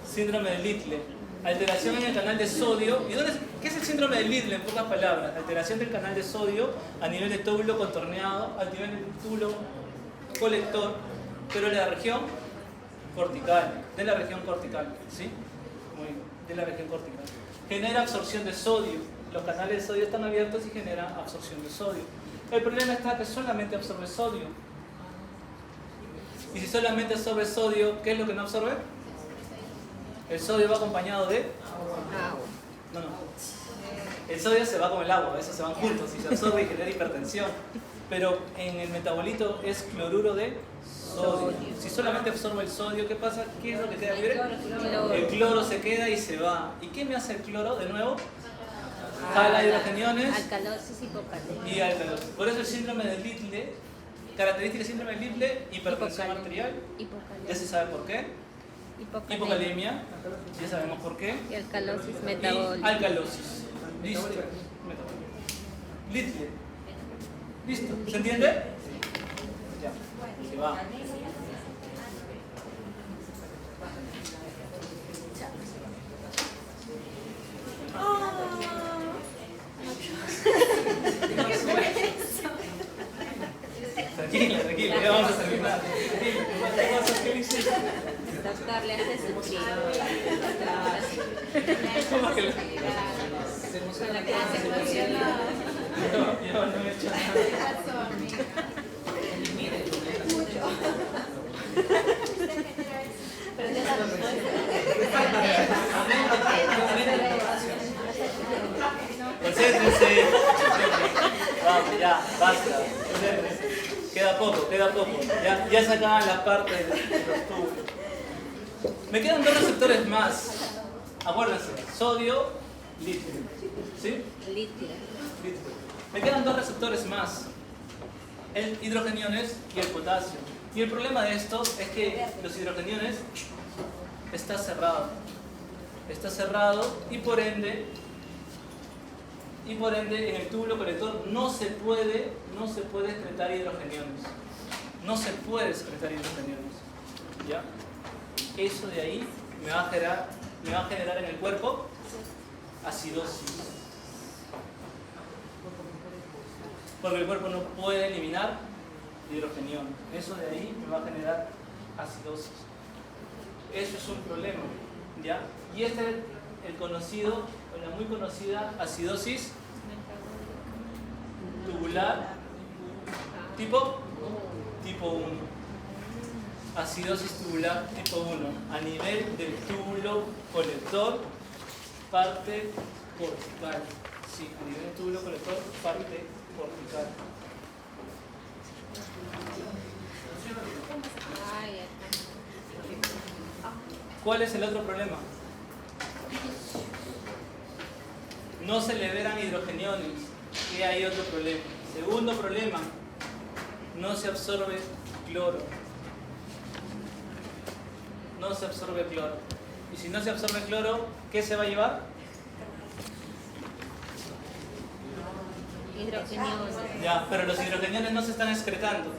Speaker 1: Síndrome de Littler. Alteración en el canal de sodio. ¿Qué es el síndrome de Littler en pocas palabras? Alteración del canal de sodio a nivel de túbulo contorneado, a nivel del túbulo colector, pero de la región cortical. ¿Sí? Muy bien, de la región cortical. Genera absorción de sodio. Los canales de sodio están abiertos y genera absorción de sodio. El problema está que solamente absorbe sodio. Y si solamente absorbe sodio, ¿qué es lo que no absorbe? El sodio va acompañado de agua. No. El sodio se va con el agua, esos se van juntos y se absorbe y genera hipertensión. Pero en el metabolito es cloruro de sodio. Si solamente absorbe el sodio, ¿qué pasa? ¿Qué es lo que queda libre? El cloro se queda y se va. ¿Y qué me hace el cloro de nuevo? Jala hidrogeniones
Speaker 2: Alcalosis
Speaker 1: y alcalosis. Por eso el síndrome de Littler, característica del síndrome de Littler, hipertensión arterial. Ya se sabe por qué. Hipocalemia, ya sabemos por qué.
Speaker 2: Y alcalosis
Speaker 1: Y
Speaker 2: metabólica.
Speaker 1: alcalosis. Listo. Littler. ¿Listo? ¿Se entiende? Ya. Se va. Tranquila, ya vamos a terminar. ¿Qué pasa? ¿Qué le hiciste?
Speaker 2: Doctor, le hace sufrir.
Speaker 1: ¿Cómo que le-
Speaker 2: Con la clase emocionada.
Speaker 1: Yo no he hecho nada. Concéntrense. Vamos, ya, basta. Concéntrense. Queda poco. Ya se acaban las partes de los túbulos. Me quedan 2 receptores más. Acuérdense, sodio, litio. ¿Sí?
Speaker 2: Litio.
Speaker 1: Me quedan 2 receptores más. El hidrogeniones y el potasio. Y el problema de esto es que los hidrogeniones está cerrado. Está cerrado y por ende en el túbulo colector no se puede excretar hidrogeniones. No se puede excretar hidrogeniones. ¿Ya? Eso de ahí me va a generar en el cuerpo acidosis. Porque el cuerpo no puede eliminar hidrogenión. Eso de ahí me va a generar acidosis. Eso es un problema. ¿Ya? Y este es la muy conocida acidosis tubular tipo 1. Acidosis tubular tipo 1 a nivel del túbulo colector, parte cortical. Sí, a nivel del túbulo colector, parte cortical. ¿Cuál es el otro problema? No se liberan hidrogeniones. Y hay otro problema. Segundo problema, no se absorbe cloro. No se absorbe cloro. Y si no se absorbe cloro, ¿qué se va a llevar?
Speaker 2: Hidrogeniones.
Speaker 1: Ya, pero los hidrogeniones no se están excretando.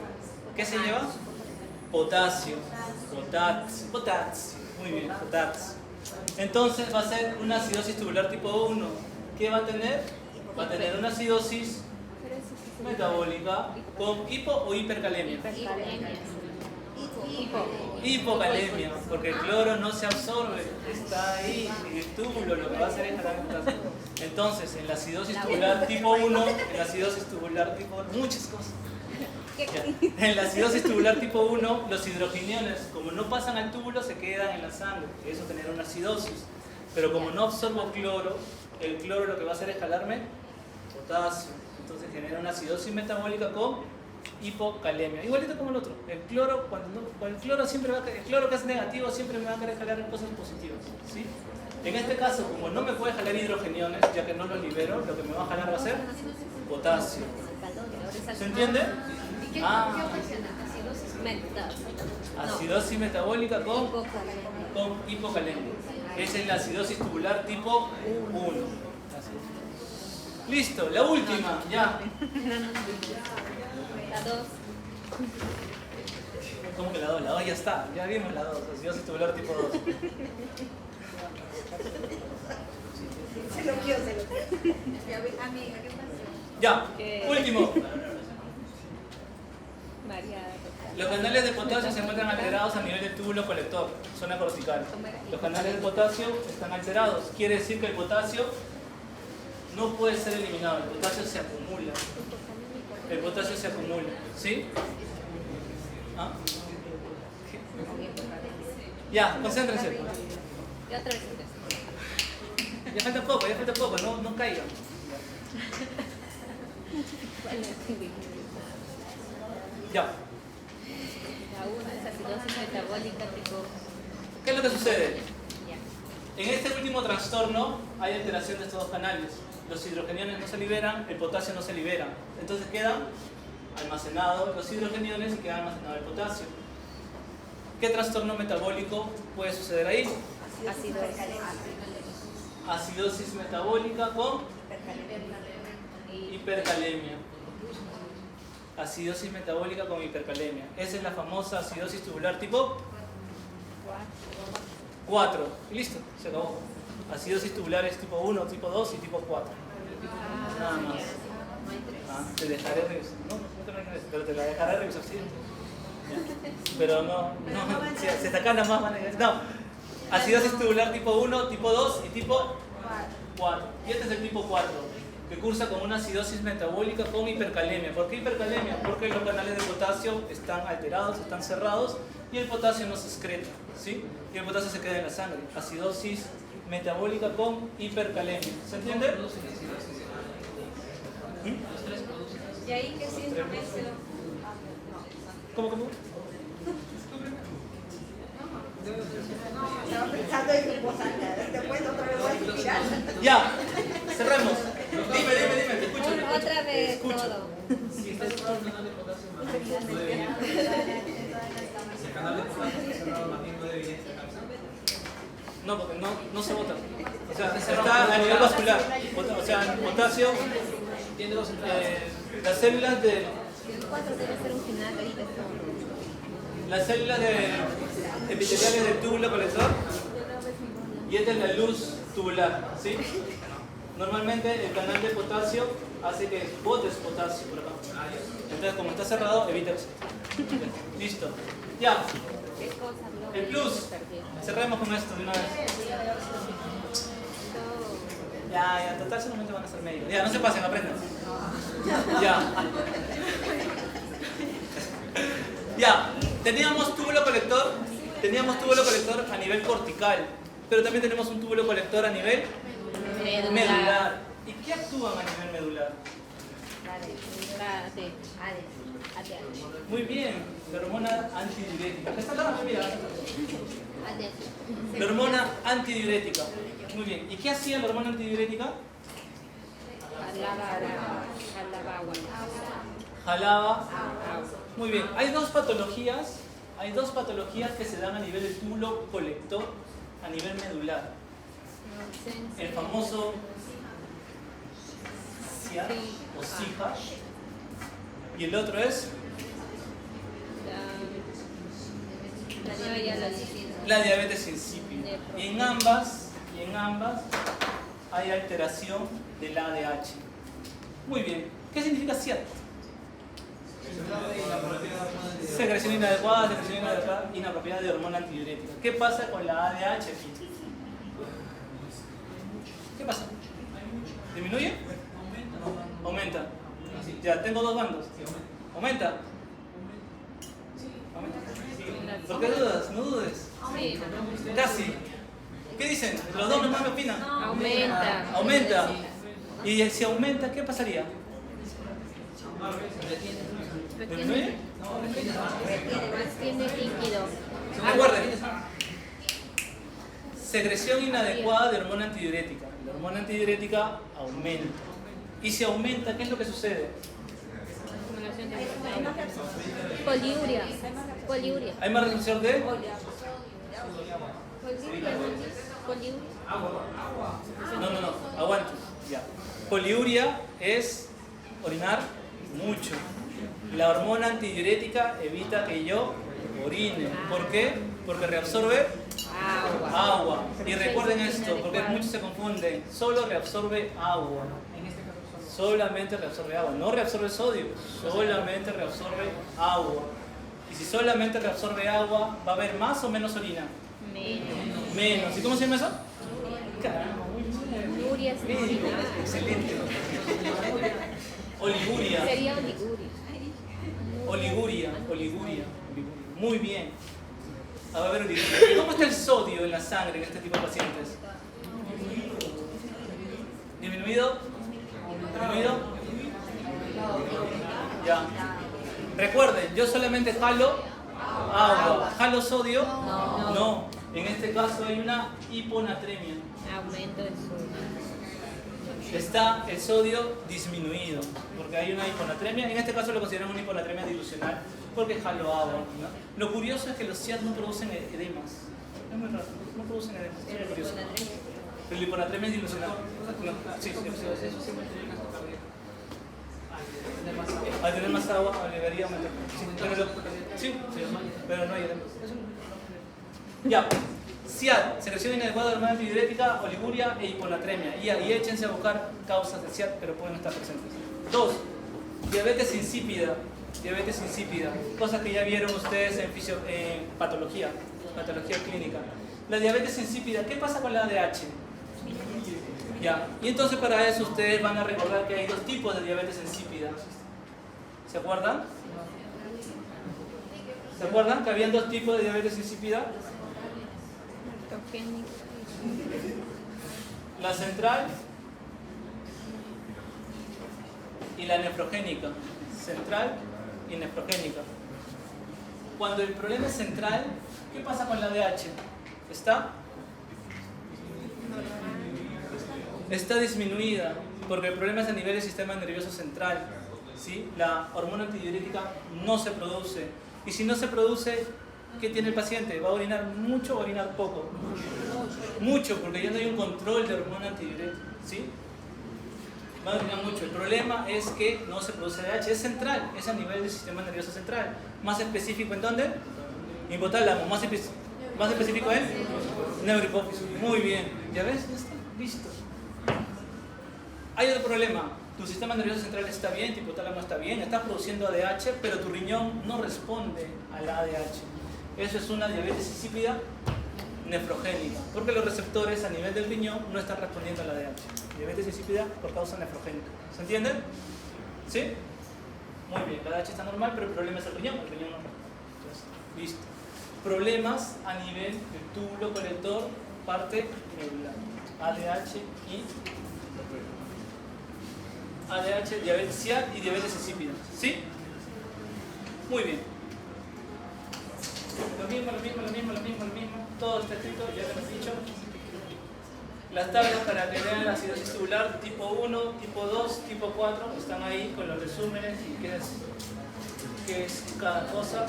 Speaker 1: ¿Qué se lleva? Potasio. Potasio. Muy bien, potasio. Entonces va a ser una acidosis tubular tipo 1. ¿Qué va a tener? Va a tener una acidosis metabólica con hipo o hipercalemia.
Speaker 2: Hipercalemia.
Speaker 1: Hipocalemia, porque el cloro no se absorbe, está ahí en el túbulo, lo que va a hacer es jalar potasio. Entonces, en la acidosis tubular tipo 1, en la acidosis tubular tipo 1, muchas cosas. En la acidosis tubular tipo 1, los hidrogeniones, como no pasan al túbulo, se quedan en la sangre, eso genera una acidosis. Pero como no absorbo cloro, el cloro lo que va a hacer es jalarme potasio. Entonces genera una acidosis metabólica con hipocalemia. Igualito como el otro. El cloro, cuando el cloro siempre va a, el cloro que es negativo siempre me va a querer jalar en cosas positivas. ¿Sí? En este caso, como no me puede jalar hidrogeniones, ya que no los libero, lo que me va a jalar va a ser potasio. ¿Se entiende?
Speaker 2: ¿Qué funciona?
Speaker 1: Acidosis metabólica con hipocalemia. Esa es la acidosis tubular tipo 1. Listo, la última, ya.
Speaker 2: La 2.
Speaker 1: ¿Cómo que la 2? La 2 ya está, ya vimos la 2, acidosis tubular tipo 2.
Speaker 4: Se lo quiero. Amiga, ¿qué pasó?
Speaker 1: Ya, último.
Speaker 2: María.
Speaker 1: Los canales de potasio se encuentran alterados a nivel del túbulo colector, zona cortical. Los canales de potasio están alterados. Quiere decir que el potasio no puede ser eliminado, el potasio se acumula. El potasio se acumula, ¿sí? ¿Ah? Ya, concéntrense.
Speaker 2: Y otra vez.
Speaker 1: Ya falta poco, no caigan. Ya.
Speaker 2: La 1 es acidosis metabólica tipo.
Speaker 1: ¿Qué es lo que sucede?
Speaker 2: Ya.
Speaker 1: En este último trastorno hay alteración de estos dos canales. Los hidrogeniones no se liberan, el potasio no se libera. Entonces quedan almacenados los hidrogeniones y queda almacenado el potasio. ¿Qué trastorno metabólico puede suceder ahí? Acidosis metabólica con hipercalemia. Acidosis metabólica con hipercalemia. Esa es la famosa acidosis tubular tipo 4. Y listo, se acabó. Acidosis tubulares tipo 1, tipo 2 y tipo 4. Nada más. Te dejaré revisar. No te imaginas, pero te la dejaré revisar, sí. Pero no, se está acá nada más. No. Acidosis tubular tipo 1, tipo 2 y tipo 4. Y este es el tipo 4, que cursa con una acidosis metabólica con hipercalemia. ¿Por qué hipercalemia? Porque los canales de potasio están alterados, están cerrados y el potasio no se excreta, ¿sí? Y el potasio se queda en la sangre. Acidosis metabólica con hipercalemia. ¿Se entiende?
Speaker 4: ¿Y ahí qué síndrome es?
Speaker 1: ¿Cómo?
Speaker 4: Estaba pensando en tu cosa. Después otra vez voy a inspirar.
Speaker 1: Ya, cerremos. Dime, te escucho.
Speaker 2: Otra
Speaker 1: Te
Speaker 2: vez
Speaker 1: escucho.
Speaker 2: todo.
Speaker 6: Si está cerrado el canal de potasio, no debería. Si el canal de potasio está cerrado, más bien no debería sacarse.
Speaker 1: No, porque no se bota. O sea, está a nivel vascular. O sea, el potasio,
Speaker 6: Tiene dos entradas.
Speaker 1: las células de...
Speaker 2: El 4 debe ser un final ahorita.
Speaker 1: Las células epiteliales del túbulo colector y esta es la luz tubular, ¿sí? Normalmente el canal de potasio hace que botes potasio por acá. Entonces, como está cerrado, evita eso. Listo. Ya.
Speaker 2: ¿Qué cosa?
Speaker 1: El plus. Cerremos con esto de una vez. Ya, total solamente van a ser médicos. Ya, no se pasen, aprendan. Ya. Ya, teníamos túbulo colector a nivel cortical, pero también tenemos un túbulo colector a nivel medular. ¿Y qué actúan a nivel medular?
Speaker 2: La D. ADH.
Speaker 1: Muy bien, la hormona antidiurética. Está acá, mira.
Speaker 2: ADH.
Speaker 1: La hormona antidiurética. Muy bien. ¿Y qué hacía la hormona antidiurética?
Speaker 2: Jalaba agua.
Speaker 1: Jalaba. Muy bien. Hay dos patologías que se dan a nivel del túbulo colector, a nivel medular. El famoso SIAD o SIHA. Y el otro es la diabetes insípida. Y en ambas hay alteración del ADH. Muy bien. ¿Qué significa SIAD? Secreción inadecuada, inapropiada de hormona antidiurética. ¿Qué pasa con la ADH? ¿Qué pasa? ¿Disminuye? Aumenta. Ya, tengo dos bandos. ¿Aumenta? ¿Por qué dudas? No dudes.
Speaker 2: Sí.
Speaker 1: Casi. ¿Qué dicen? Los dos nomás me opinan.
Speaker 2: Aumenta.
Speaker 1: Aumenta. Y si aumenta, ¿qué pasaría? ¿Disminuye?
Speaker 2: Tiene líquido.
Speaker 1: Recuerden. Secreción inadecuada de hormona antidiurética. La hormona antidiurética aumenta. Y si aumenta, ¿qué es lo que sucede?
Speaker 2: Poliuria. Poliuria.
Speaker 1: ¿Hay más reducción de?
Speaker 2: Poliuria.
Speaker 1: No, aguante. Ya. Poliuria es orinar mucho. La hormona antidiurética evita que yo orine. ¿Por qué? Porque reabsorbe agua. Y recuerden esto, porque muchos se confunden. Solo reabsorbe agua. Solamente reabsorbe agua. No reabsorbe sodio. Solamente reabsorbe agua. Y si solamente reabsorbe agua, ¿va a haber más o menos orina? Menos. ¿Y cómo se llama eso? Caramba, muy bien.
Speaker 2: Uria es orinar.
Speaker 1: Excelente. Oliguria.
Speaker 2: Sería oliguria.
Speaker 1: Oliguria. Muy bien. A ver, oliguria. ¿Cómo está el sodio en la sangre en este tipo de pacientes? ¿Disminuido? ¿Disminuido? Ya. Recuerden, yo solamente jalo agua. ¿Jalo sodio? No. En este caso hay una hiponatremia.
Speaker 2: Aumento de sodio.
Speaker 1: Está el sodio disminuido, porque hay una hiponatremia. En este caso lo consideramos una hiponatremia dilucional, porque jalo agua, ¿no? Lo curioso es que los SIAD no producen edemas. Es muy raro, no producen edemas. Es muy curioso. Pero la hiponatremia es dilucional. No, sí. Al tener más agua, obligaría a aumentar. Sí, pero no hay edemas. Ya. SIAD, secreción inadecuada de hormona antidiurética, oliguria e hiponatremia. Y échense a buscar causas de SIAD, pero pueden estar presentes. 2. Diabetes insípida. Diabetes insípida. Cosas que ya vieron ustedes en patología clínica. La diabetes insípida, ¿qué pasa con la ADH? Ya. Y entonces para eso ustedes van a recordar que hay dos tipos de diabetes insípida. ¿Se acuerdan? ¿Se acuerdan que habían dos tipos de diabetes insípida? La central y la nefrogénica. Central y nefrogénica. Cuando el problema es central, ¿qué pasa con la ADH? Está disminuida, porque el problema es a nivel del sistema nervioso central. ¿Sí? La hormona antidiurética no se produce. Y si no se produce, ¿qué tiene el paciente? ¿Va a orinar mucho o orinar poco? Mucho, porque ya no hay un control de hormona antidiurética. ¿Sí? Va a orinar mucho. El problema es que no se produce ADH. Es central, es a nivel del sistema nervioso central. Más específico, ¿en dónde? Hipotálamo. Más específico en neurohipófisis. Muy bien. ¿Ya ves? Ya está. Listo. Hay otro problema. Tu sistema nervioso central está bien, tu hipotálamo está bien, estás produciendo ADH, pero tu riñón no responde al ADH. Eso es una diabetes insípida nefrogénica, porque los receptores a nivel del riñón no están respondiendo al ADH. Diabetes insípida por causa nefrogénica. ¿Se entiende? ¿Sí? Muy bien, el ADH está normal, pero el problema es el riñón no responde. Entonces, listo. Problemas a nivel del túbulo colector, parte medular. ADH y ADH, diabetes CIAT y diabetes insípida. ¿Sí? Muy bien. Lo mismo. Todo está escrito, ya lo hemos dicho. Las tablas para que vean la acidosis tubular tipo 1, tipo 2, tipo 4 están ahí con los resúmenes y qué es cada cosa.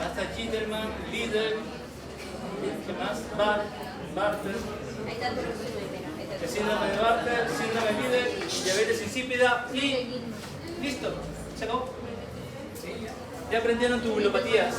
Speaker 1: Hasta Gittelman, Lidl, ¿qué más? Barter.
Speaker 4: Ahí está tu resumen, mira. Ahí está
Speaker 1: El
Speaker 4: tu-
Speaker 1: síndrome de Barter, síndrome de Lidl, diabetes insípida y listo. ¿Se acabó? Ya aprendieron tubulopatías.